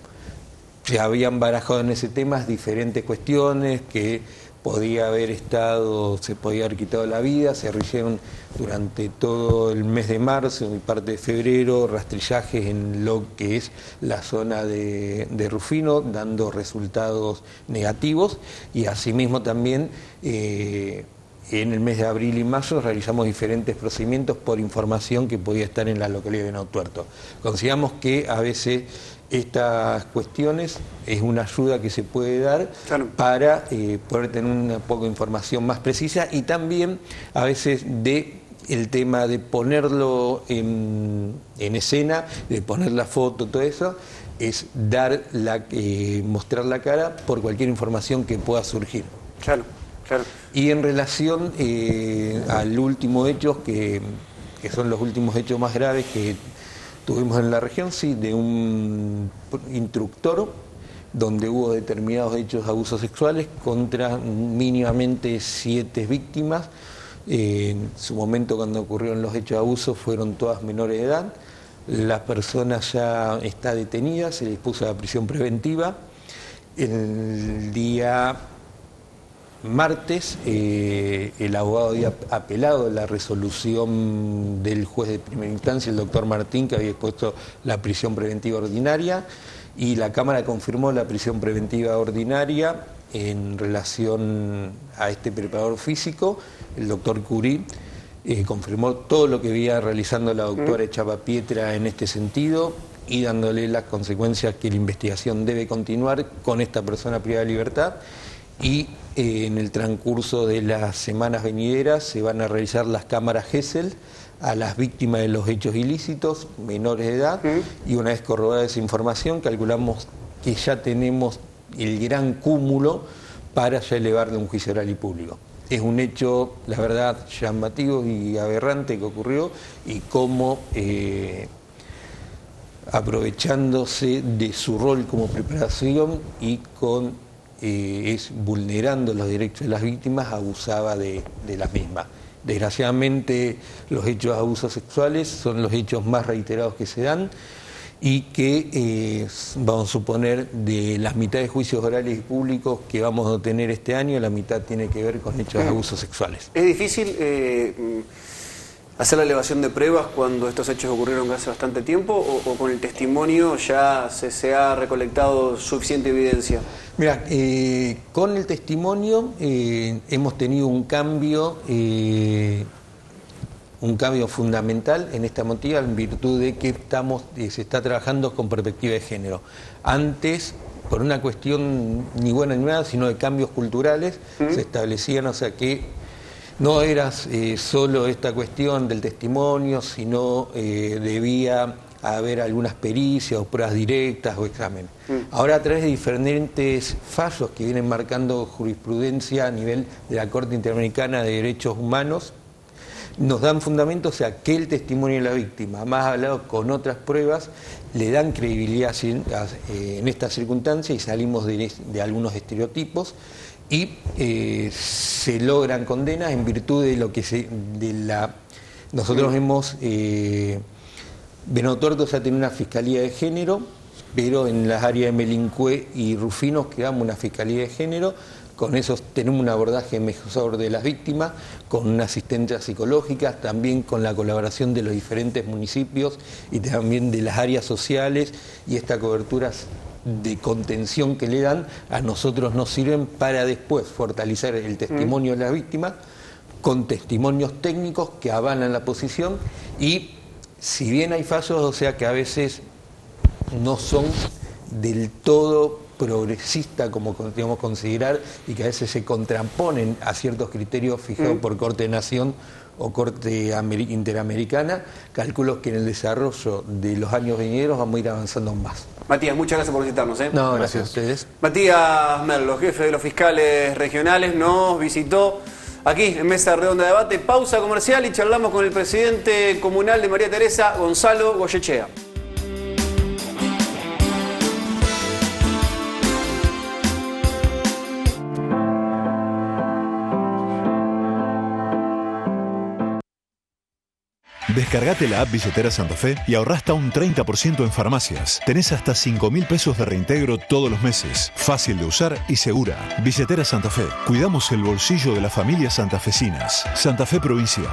Se habían barajado en ese tema diferentes cuestiones, que se podía haber quitado la vida, se rigieron durante todo el mes de marzo y parte de febrero rastrillajes en lo que es la zona de Rufino, dando resultados negativos, y asimismo también en el mes de abril y mayo realizamos diferentes procedimientos por información que podía estar en la localidad de Venado Tuerto. Consideramos que a veces estas cuestiones es una ayuda que se puede dar para poder tener una poco de información más precisa, y también a veces el tema de ponerlo en escena, de poner la foto, todo eso, es mostrar la cara por cualquier información que pueda surgir. Claro. Y en relación al último hecho, que son los últimos hechos más graves que tuvimos en la región, sí, de un instructor, donde hubo determinados hechos de abusos sexuales contra mínimamente 7 víctimas. En su momento, cuando ocurrieron los hechos de abuso, fueron todas menores de edad. La persona ya está detenida, se le dispuso la prisión preventiva. El día martes, el abogado había apelado la resolución del juez de primera instancia, el doctor Martín, que había expuesto la prisión preventiva ordinaria, y la Cámara confirmó la prisión preventiva ordinaria en relación a este preparador físico. El doctor Curí confirmó todo lo que venía realizando la doctora Echapapietra en este sentido, y dándole las consecuencias que la investigación debe continuar con esta persona privada de libertad. Y en el transcurso de las semanas venideras se van a realizar las cámaras Gesell a las víctimas de los hechos ilícitos, menores de edad, y una vez corroborada esa información, calculamos que ya tenemos el gran cúmulo para ya elevarle a un juicio oral y público. Es un hecho, la verdad, llamativo y aberrante que ocurrió, y cómo aprovechándose de su rol como preparación y vulnerando los derechos de las víctimas, abusaba de las mismas. Desgraciadamente, los hechos de abusos sexuales son los hechos más reiterados que se dan, y que vamos a suponer de las mitades de juicios orales y públicos que vamos a tener este año, la mitad tiene que ver con hechos de abusos sexuales. ¿Es difícil hacer la elevación de pruebas cuando estos hechos ocurrieron hace bastante tiempo, o con el testimonio ya se ha recolectado suficiente evidencia? Mira, con el testimonio hemos tenido un cambio fundamental en esta motiva, en virtud de que se está trabajando con perspectiva de género. Antes, por una cuestión ni buena ni mala, sino de cambios culturales, se establecían, o sea que no era solo esta cuestión del testimonio, sino debía haber algunas pericias o pruebas directas o exámenes. Ahora, a través de diferentes fallos que vienen marcando jurisprudencia a nivel de la Corte Interamericana de Derechos Humanos, nos dan fundamento, o sea, que el testimonio de la víctima, más hablado con otras pruebas, le dan credibilidad en esta circunstancia, y salimos de algunos estereotipos, y se logran condenas en virtud de lo que nosotros hemos... Venado Tuerto ya tiene una fiscalía de género, pero en las áreas de Melincue y Rufino quedamos una fiscalía de género, Con eso tenemos un abordaje mejor de las víctimas, con una asistencia psicológica, también con la colaboración de los diferentes municipios y también de las áreas sociales, y estas coberturas de contención que le dan a nosotros nos sirven para después fortalecer el testimonio de las víctimas con testimonios técnicos que avalan la posición, y si bien hay fallos, o sea que a veces no son del todo progresista como podríamos considerar, y que a veces se contraponen a ciertos criterios fijados por Corte de Nación o Corte Interamericana. Calculo que en el desarrollo de los años venideros vamos a ir avanzando más. Matías, muchas gracias por visitarnos. No, gracias a ustedes. Matías Merlo, jefe de los fiscales regionales, nos visitó aquí en Mesa Redonda de Debate. Pausa comercial y charlamos con el presidente comunal de María Teresa, Gonzalo Goyechea. Descargate la app Billetera Santa Fe y ahorrá hasta un 30% en farmacias. Tenés hasta 5.000 pesos de reintegro todos los meses. Fácil de usar y segura. Billetera Santa Fe. Cuidamos el bolsillo de las familias santafesinas. Santa Fe Provincia.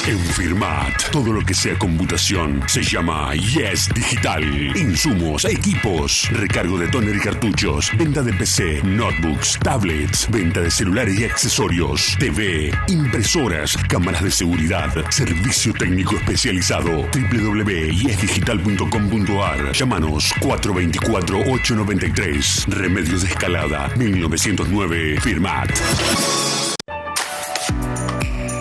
En Firmat, todo lo que sea computación se llama Yes Digital. Insumos, equipos, recargo de tóner y cartuchos, venta de PC, notebooks, tablets, venta de celulares y accesorios, TV, impresoras, cámaras de seguridad, servicio técnico especializado. www.yesdigital.com.ar. Llámanos 424-893. Remedios de Escalada, 1909. Firmat.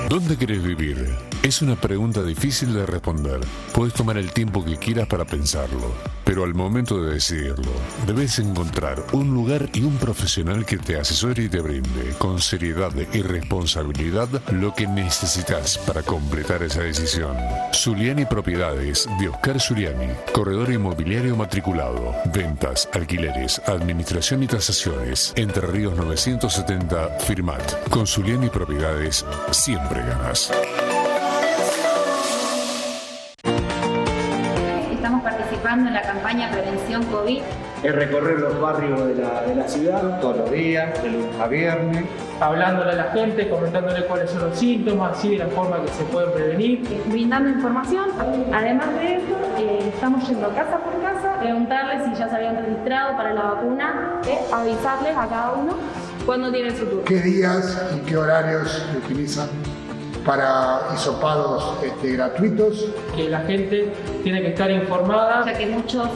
¿Dónde querés vivir? Es una pregunta difícil de responder. Puedes tomar el tiempo que quieras para pensarlo, pero al momento de decidirlo, debes encontrar un lugar y un profesional que te asesore y te brinde, con seriedad y responsabilidad, lo que necesitas para completar esa decisión. Zuliani Propiedades, de Oscar Zuliani, corredor inmobiliario matriculado, ventas, alquileres, administración y tasaciones. Entre Ríos 970, Firmat. Con Zuliani Propiedades, siempre ganas. Estamos participando en la campaña Prevención COVID. Es recorrer los barrios de la ciudad todos los días, de lunes a viernes. Hablándole a la gente, comentándole cuáles son los síntomas, así de la forma que se pueden prevenir. Brindando información. Además de eso, estamos yendo casa por casa, preguntarles si ya se habían registrado para la vacuna, avisarles a cada uno cuándo tiene su turno. ¿Qué días y qué horarios utilizan para hisopados gratuitos? Que la gente tiene que estar informada. Ya que muchos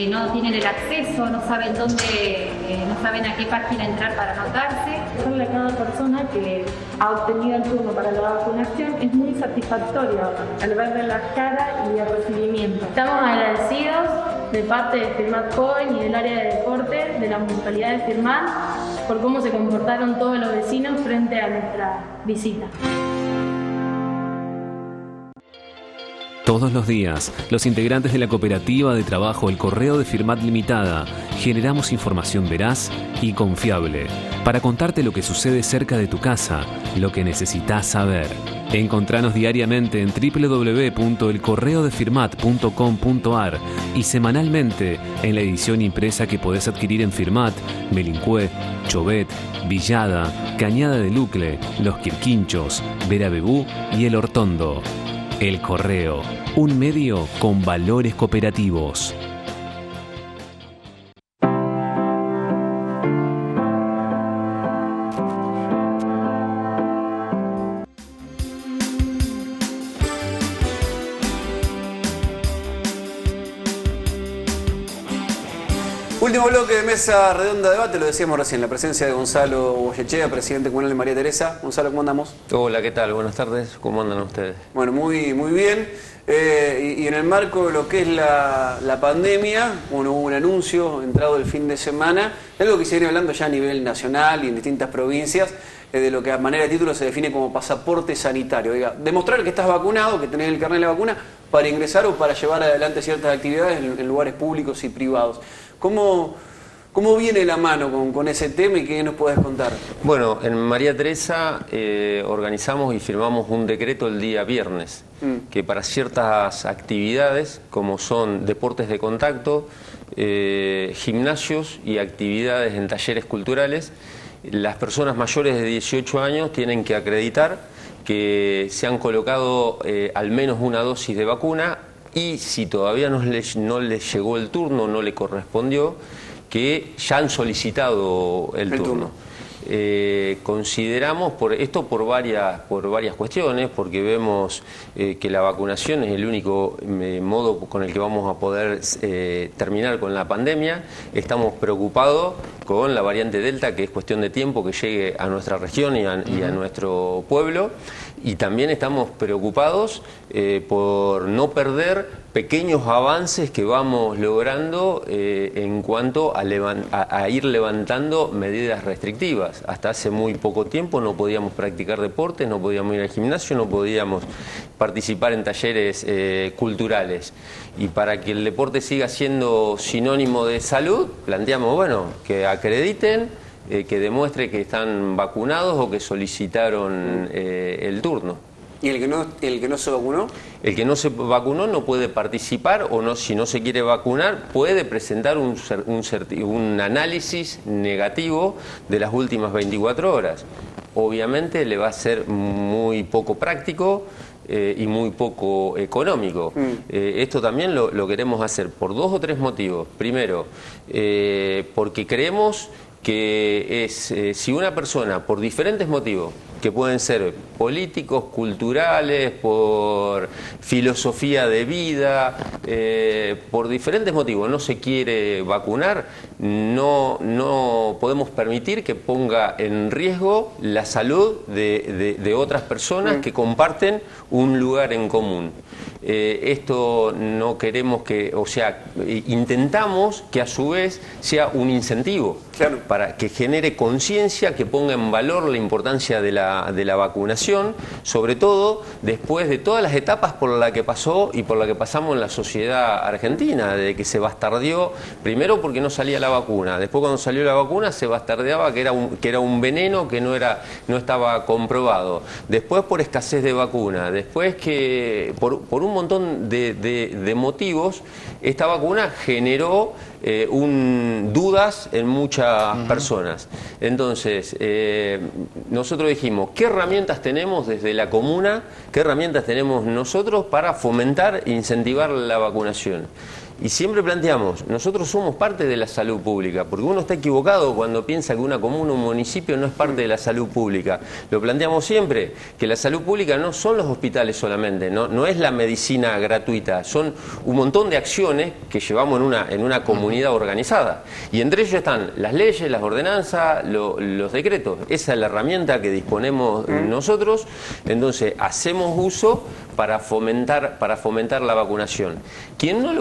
no tienen el acceso, no saben dónde, no saben a qué página entrar para anotarse. Decirle a cada persona que ha obtenido el turno para la vacunación es muy satisfactorio al verle las caras y el recibimiento. Estamos agradecidos de parte de Firmat Joven y del área de deporte de la Municipalidad de Firmat por cómo se comportaron todos los vecinos frente a nuestra visita. Todos los días, los integrantes de la cooperativa de trabajo El Correo de Firmat Limitada generamos información veraz y confiable para contarte lo que sucede cerca de tu casa, lo que necesitas saber. Encontranos diariamente en www.elcorreodefirmat.com.ar y semanalmente en la edición impresa que podés adquirir en Firmat, Melincué, Chovet, Villada, Cañada de Lucle, Los Quirquinchos, Verabebú y El Hortondo. El Correo, un medio con valores cooperativos. Último bloque de Mesa Redonda de Debate, lo decíamos recién, la presencia de Gonzalo Goyechea, presidente comunal de María Teresa. Gonzalo, ¿cómo andamos? Hola, ¿qué tal? Buenas tardes, ¿cómo andan ustedes? Bueno, muy bien. Y en el marco de lo que es la pandemia, bueno, hubo un anuncio entrado el fin de semana, de algo que se viene hablando ya a nivel nacional y en distintas provincias, de lo que a manera de título se define como pasaporte sanitario. Diga, demostrar que estás vacunado, que tenés el carnet de la vacuna, para ingresar o para llevar adelante ciertas actividades en lugares públicos y privados. ¿Cómo viene la mano con ese tema y qué nos podés contar? Bueno, en María Teresa organizamos y firmamos un decreto el día viernes, que para ciertas actividades, como son deportes de contacto, gimnasios y actividades en talleres culturales. Las personas mayores de 18 años tienen que acreditar que se han colocado al menos una dosis de vacuna, y si todavía no les llegó el turno, no le correspondió, que ya han solicitado el turno. Consideramos por varias cuestiones, porque vemos que la vacunación es el único modo con el que vamos a poder terminar con la pandemia. Estamos preocupados con la variante Delta, que es cuestión de tiempo que llegue a nuestra región y a nuestro pueblo, y también estamos preocupados por no perder pequeños avances que vamos logrando en cuanto a ir levantando medidas restrictivas. Hasta hace muy poco tiempo no podíamos practicar deportes, no podíamos ir al gimnasio, no podíamos participar en talleres culturales. Y para que el deporte siga siendo sinónimo de salud, planteamos, bueno, que acrediten, que demuestre que están vacunados o que solicitaron el turno. ¿Y el que no se vacunó? El que no se vacunó no puede participar, o no, si no se quiere vacunar, puede presentar un análisis negativo de las últimas 24 horas. Obviamente le va a ser muy poco práctico y muy poco económico. Esto también lo queremos hacer por 2 o 3 motivos. Primero, porque creemos que si una persona, por diferentes motivos, que pueden ser políticos, culturales, por filosofía de vida, por diferentes motivos, no se quiere vacunar, no podemos permitir que ponga en riesgo la salud de otras personas que comparten un lugar en común. Esto no queremos intentamos que a su vez sea un incentivo, claro, para que genere conciencia, que ponga en valor la importancia de la vacunación, sobre todo después de todas las etapas por las que pasó y por las que pasamos en la sociedad argentina, de que se bastardeó, primero porque no salía la vacuna, después cuando salió la vacuna se bastardeaba que era un veneno que no estaba comprobado, después por escasez de vacuna, después que por un montón de motivos, esta vacuna generó dudas en muchas personas. Entonces, nosotros dijimos, ¿qué herramientas tenemos desde la comuna, qué herramientas tenemos nosotros para fomentar e incentivar la vacunación? Y siempre planteamos, nosotros somos parte de la salud pública, porque uno está equivocado cuando piensa que una comuna o un municipio no es parte de la salud pública. Lo planteamos siempre, que la salud pública no son los hospitales solamente, no es la medicina gratuita, son un montón de acciones que llevamos en una comunidad organizada. Y entre ellos están las leyes, las ordenanzas, los decretos. Esa es la herramienta que disponemos nosotros, entonces hacemos uso para fomentar la vacunación. Quien no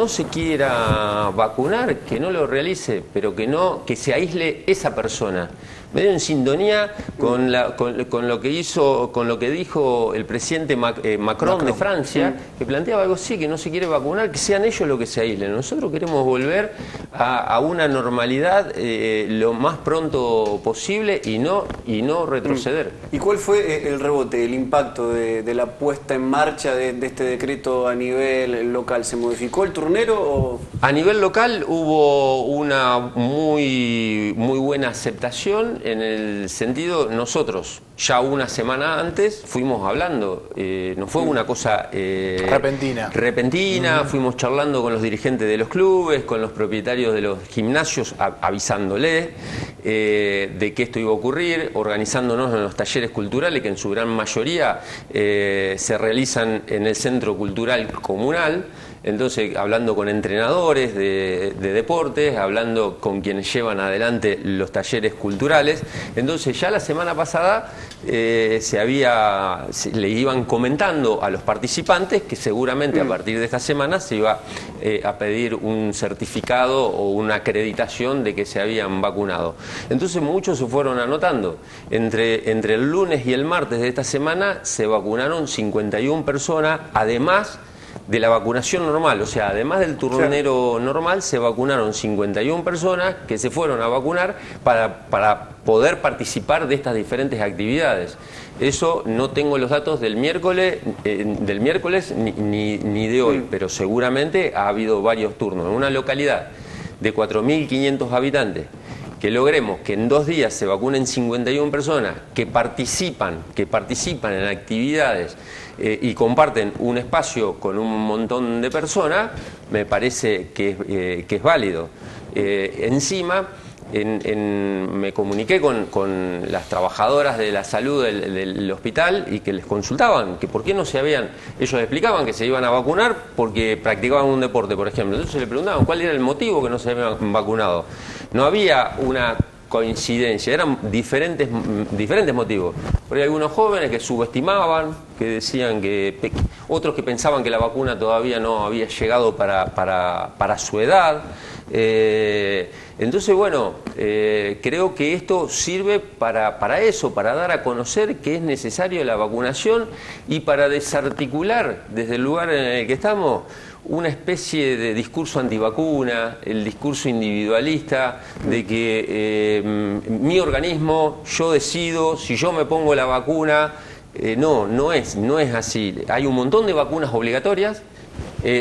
se quiera vacunar, que no lo realice, pero que se aísle esa persona. Medio en sintonía con lo que dijo el presidente Macron de Francia, que planteaba algo así, que no se quiere vacunar, que sean ellos los que se aíslen. Nosotros queremos volver a una normalidad lo más pronto posible y no retroceder. ¿Y cuál fue el rebote, el impacto de la puesta en marcha de este decreto a nivel local? ¿Se modificó el turnero o...? A nivel local hubo una muy buena aceptación, en el sentido, nosotros ya una semana antes fuimos hablando, no fue una cosa repentina, fuimos charlando con los dirigentes de los clubes, con los propietarios de los gimnasios, avisándoles de que esto iba a ocurrir, organizándonos en los talleres culturales, que en su gran mayoría se realizan en el centro cultural comunal. Entonces, hablando con entrenadores de deportes, hablando con quienes llevan adelante los talleres culturales. Entonces, ya la semana pasada le iban comentando a los participantes que seguramente a partir de esta semana se iba a pedir un certificado o una acreditación de que se habían vacunado. Entonces, muchos se fueron anotando. Entre el lunes y el martes de esta semana se vacunaron 51 personas, además de la vacunación normal, o sea, además del turnero normal, se vacunaron 51 personas que se fueron a vacunar para poder participar de estas diferentes actividades. Eso no tengo los datos del miércoles ni de hoy, pero seguramente ha habido varios turnos. En una localidad de 4.500 habitantes, que logremos que en 2 días se vacunen 51 personas que participan en actividades y comparten un espacio con un montón de personas, me parece que es válido. Encima, me comuniqué con las trabajadoras de la salud del hospital y que les consultaban que por qué no se habían, ellos explicaban que se iban a vacunar porque practicaban un deporte, por ejemplo. Entonces le preguntaban cuál era el motivo que no se habían vacunado. No había una coincidencia, eran diferentes motivos. Por ahí algunos jóvenes que subestimaban, que decían que otros que pensaban que la vacuna todavía no había llegado para su edad. Entonces, bueno, creo que esto sirve para eso, para dar a conocer que es necesario la vacunación y para desarticular desde el lugar en el que estamos una especie de discurso antivacuna, el discurso individualista de que mi organismo, yo decido, si yo me pongo la vacuna, no es así. Hay un montón de vacunas obligatorias.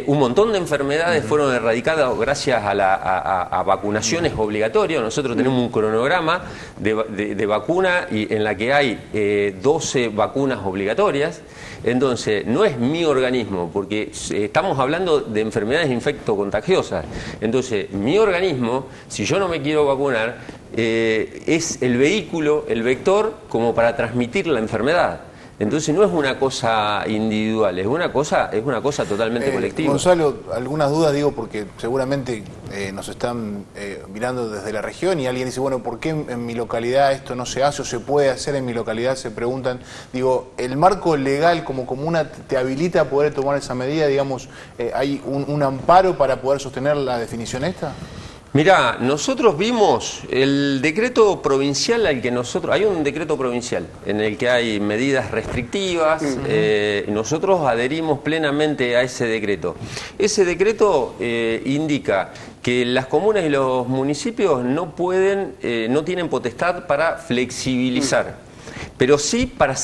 Un montón de enfermedades fueron erradicadas gracias a vacunaciones obligatorias. Nosotros tenemos un cronograma de vacuna en la que hay 12 vacunas obligatorias. Entonces, no es mi organismo, porque estamos hablando de enfermedades infectocontagiosas. Entonces, mi organismo, si yo no me quiero vacunar, es el vehículo, el vector, como para transmitir la enfermedad. Entonces no es una cosa individual, es una cosa totalmente colectiva. Gonzalo, algunas dudas, digo, porque seguramente nos están mirando desde la región y alguien dice, bueno, ¿por qué en mi localidad esto no se hace o se puede hacer en mi localidad? Se preguntan, digo, ¿el marco legal como comuna te habilita a poder tomar esa medida? Digamos, ¿hay un amparo para poder sostener la definición esta? Mirá, nosotros vimos el decreto provincial hay un decreto provincial en el que hay medidas restrictivas, nosotros adherimos plenamente a ese decreto. Ese decreto indica que las comunas y los municipios no tienen potestad para flexibilizar. Pero sí para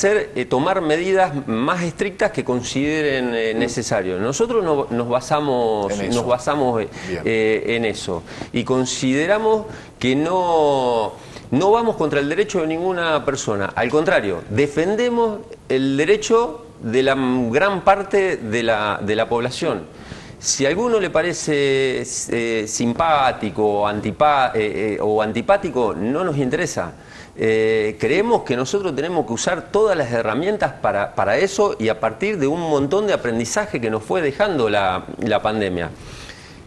tomar medidas más estrictas que consideren necesario. Nosotros nos basamos en eso y consideramos que no vamos contra el derecho de ninguna persona. Al contrario, defendemos el derecho de la gran parte de la población. Si a alguno le parece simpático o antipático, no nos interesa. Creemos que nosotros tenemos que usar todas las herramientas para eso y a partir de un montón de aprendizaje que nos fue dejando la pandemia.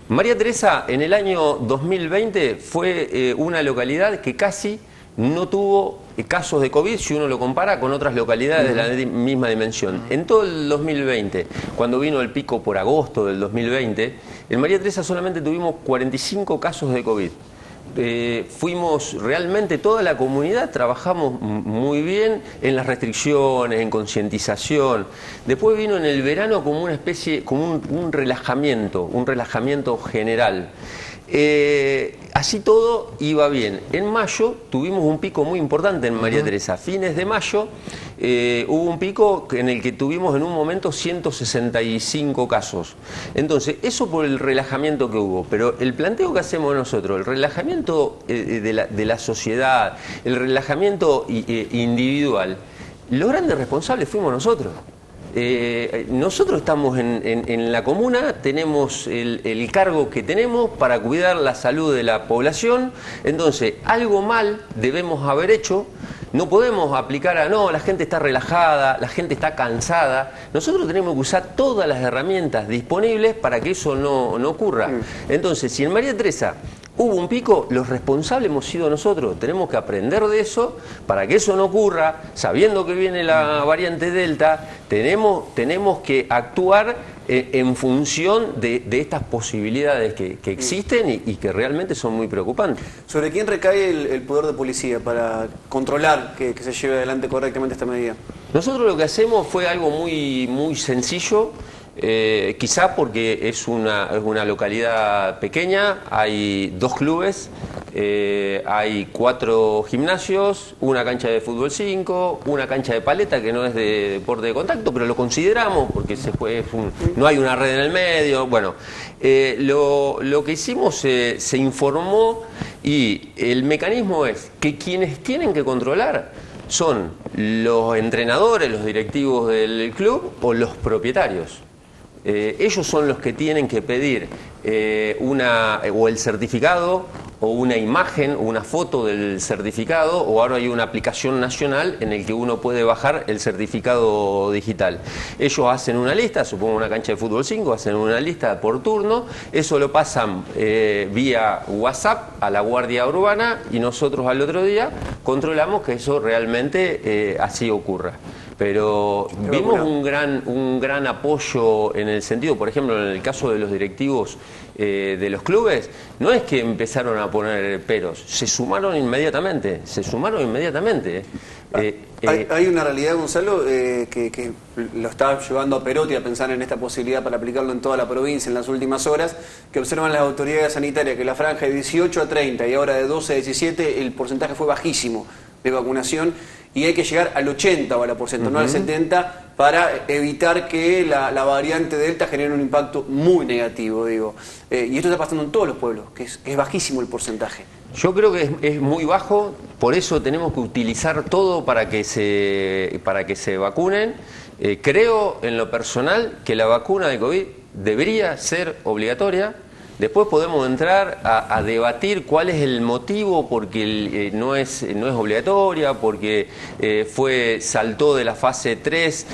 María Teresa en el año 2020 fue una localidad que casi no tuvo casos de COVID si uno lo compara con otras localidades de la misma dimensión. En todo el 2020, cuando vino el pico por agosto del 2020, en María Teresa solamente tuvimos 45 casos de COVID. Fuimos realmente toda la comunidad, trabajamos muy bien en las restricciones, en concientización. Después vino en el verano como una especie, como un relajamiento general. Así todo iba bien. En mayo tuvimos un pico muy importante en María Teresa. Fines de mayo hubo un pico en el que tuvimos en un momento 165 casos. Entonces, eso por el relajamiento que hubo. Pero el planteo que hacemos nosotros, el relajamiento de la sociedad, el relajamiento individual, los grandes responsables fuimos nosotros. Nosotros estamos en la comuna, tenemos el cargo que tenemos para cuidar la salud de la población, entonces algo mal debemos haber hecho, no podemos aplicar no, la gente está relajada, la gente está cansada, nosotros tenemos que usar todas las herramientas disponibles para que eso no ocurra. Entonces, si en María Teresa hubo un pico, los responsables hemos sido nosotros, tenemos que aprender de eso para que eso no ocurra, sabiendo que viene la variante Delta, tenemos que actuar en función de estas posibilidades que existen y que realmente son muy preocupantes. ¿Sobre quién recae el poder de policía para controlar que se lleve adelante correctamente esta medida? Nosotros lo que hacemos fue algo muy sencillo. Quizá porque es una localidad pequeña, hay 2 clubes, hay 4 gimnasios, una cancha de fútbol 5, una cancha de paleta que no es de deporte de contacto, pero lo consideramos porque no hay una red en el medio. Bueno, lo que hicimos se informó y el mecanismo es que quienes tienen que controlar son los entrenadores, los directivos del club o los propietarios. Ellos son los que tienen que pedir o el certificado o una imagen o una foto del certificado, o ahora hay una aplicación nacional en el que uno puede bajar el certificado digital. Ellos hacen una lista, supongo una cancha de fútbol 5, hacen una lista por turno, eso lo pasan vía WhatsApp a la Guardia Urbana y nosotros al otro día controlamos que eso realmente así ocurra. Pero vimos un gran apoyo en el sentido, por ejemplo, en el caso de los directivos de los clubes, no es que empezaron a poner peros, se sumaron inmediatamente. Hay una realidad, Gonzalo, que lo está llevando a Perotti a pensar en esta posibilidad para aplicarlo en toda la provincia en las últimas horas, que observan las autoridades sanitarias que la franja de 18 a 30 y ahora de 12 a 17 el porcentaje fue bajísimo de vacunación y hay que llegar al 80 o al porcentaje, no al 70, para evitar que la variante Delta genere un impacto muy negativo, digo. Y esto está pasando en todos los pueblos, que es bajísimo el porcentaje. Yo creo que es muy bajo, por eso tenemos que utilizar todo para que se vacunen. Creo en lo personal que la vacuna de COVID debería ser obligatoria. Después podemos entrar a debatir cuál es el motivo porque no es obligatoria, porque saltó de la fase 3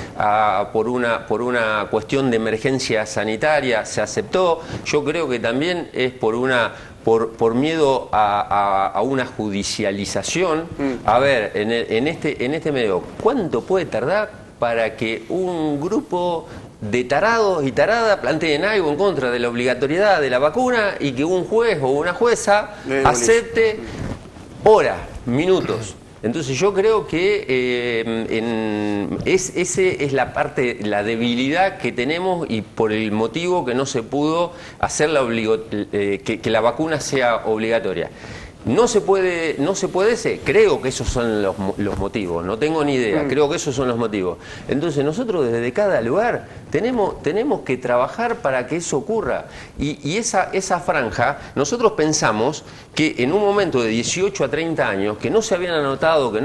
por una cuestión de emergencia sanitaria, se aceptó. Yo creo que también es por miedo a una judicialización. A ver, en este medio, ¿cuánto puede tardar para que un grupo de tarados y taradas planteen algo en contra de la obligatoriedad de la vacuna y que un juez o una jueza acepte horas, minutos? Entonces yo creo que esa es la debilidad que tenemos y por el motivo que no se pudo hacer que la vacuna sea obligatoria. No se puede, creo que esos son los motivos, no tengo ni idea, creo que esos son los motivos. Entonces nosotros desde cada lugar tenemos que trabajar para que eso ocurra. Y esa franja, nosotros pensamos que en un momento de 18 a 30 años, que no se habían anotado, que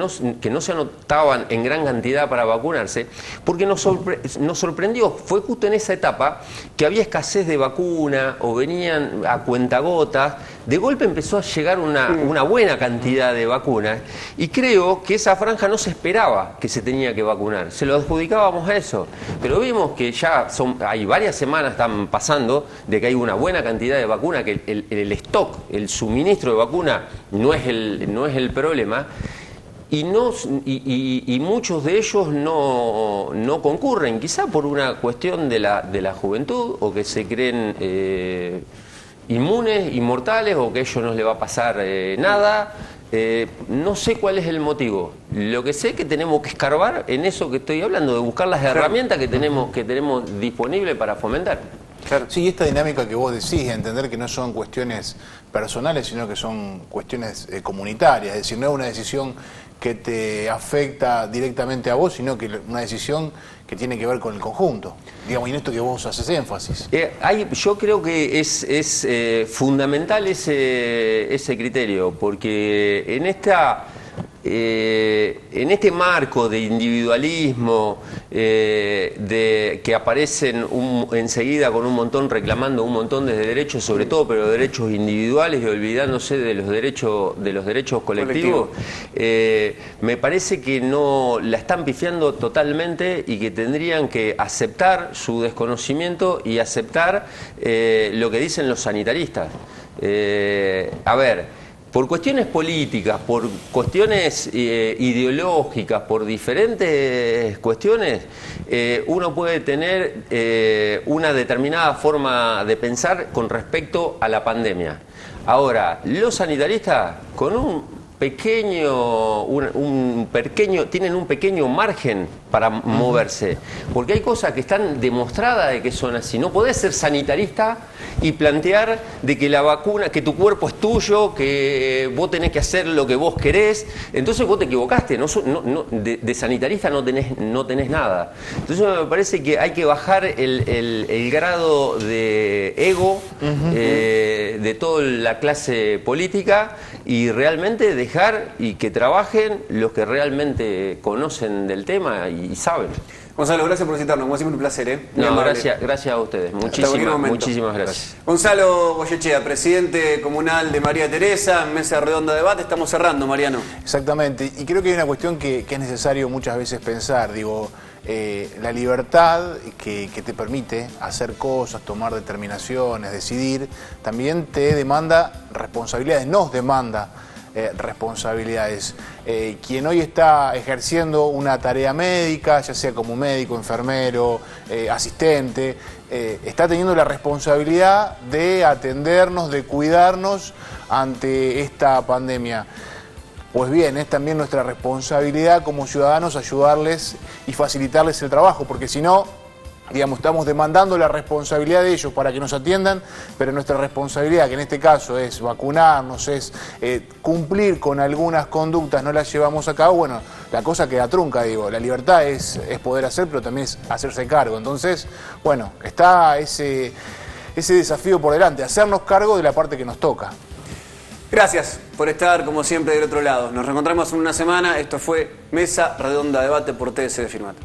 no se anotaban en gran cantidad para vacunarse, porque nos sorprendió, fue justo en esa etapa que había escasez de vacuna o venían a cuentagotas, de golpe empezó a llegar una buena cantidad de vacunas y creo que esa franja no se esperaba que se tenía que vacunar, se lo adjudicábamos a eso, pero vimos que ya hay varias semanas están pasando de que hay una buena cantidad de vacuna, que el stock, el suministro de vacuna no es el problema. Y muchos de ellos no concurren, quizá por una cuestión de la juventud o que se creen inmunes, inmortales, o que a ellos no les va a pasar nada. No sé cuál es el motivo. Lo que sé es que tenemos que escarbar en eso que estoy hablando, de buscar las herramientas que tenemos disponibles para fomentar. Claro. Sí, esta dinámica que vos decís, entender que no son cuestiones personales, sino que son cuestiones comunitarias, es decir, no es una decisión que te afecta directamente a vos, sino que una decisión que tiene que ver con el conjunto, digamos, y en esto que vos haces énfasis. Yo creo que es fundamental ese criterio, porque en este marco de individualismo, que aparecen enseguida con un montón reclamando un montón de derechos, sobre todo, pero derechos individuales y olvidándose de los derechos colectivos, me parece que no la están pifiando totalmente y que tendrían que aceptar su desconocimiento y aceptar lo que dicen los sanitaristas. A ver, por cuestiones políticas, por cuestiones ideológicas, por diferentes cuestiones, uno puede tener una determinada forma de pensar con respecto a la pandemia. Ahora, los sanitaristas, con tienen un pequeño margen para moverse, porque hay cosas que están demostradas de que son así. No podés ser sanitarista y plantear de que la vacuna, que tu cuerpo es tuyo, que vos tenés que hacer lo que vos querés. Entonces vos te equivocaste, de sanitarista no tenés nada. Entonces me parece que hay que bajar el grado de ego de toda la clase política y realmente dejar y que trabajen los que realmente conocen del tema y saben. Gonzalo, gracias por visitarnos, como siempre un placer, ¿eh? No, gracias a ustedes, muchísimas gracias. Gonzalo Goyechea, presidente comunal de María Teresa, mesa redonda de debate, estamos cerrando, Mariano. Exactamente, y creo que hay una cuestión que es necesario muchas veces pensar, digo, la libertad que te permite hacer cosas, tomar determinaciones, decidir, también te demanda responsabilidades, nos demanda responsabilidades. Quien hoy está ejerciendo una tarea médica, ya sea como médico, enfermero, asistente, está teniendo la responsabilidad de atendernos, de cuidarnos ante esta pandemia. Pues bien, es también nuestra responsabilidad como ciudadanos ayudarles y facilitarles el trabajo, porque si no, digamos, estamos demandando la responsabilidad de ellos para que nos atiendan, pero nuestra responsabilidad, que en este caso es vacunarnos, es cumplir con algunas conductas, no las llevamos a cabo, bueno, la cosa queda trunca, digo, la libertad es poder hacer, pero también es hacerse cargo. Entonces, bueno, está ese desafío por delante, hacernos cargo de la parte que nos toca. Gracias por estar, como siempre, del otro lado. Nos reencontramos en una semana. Esto fue Mesa Redonda Debate por TSD Firmat.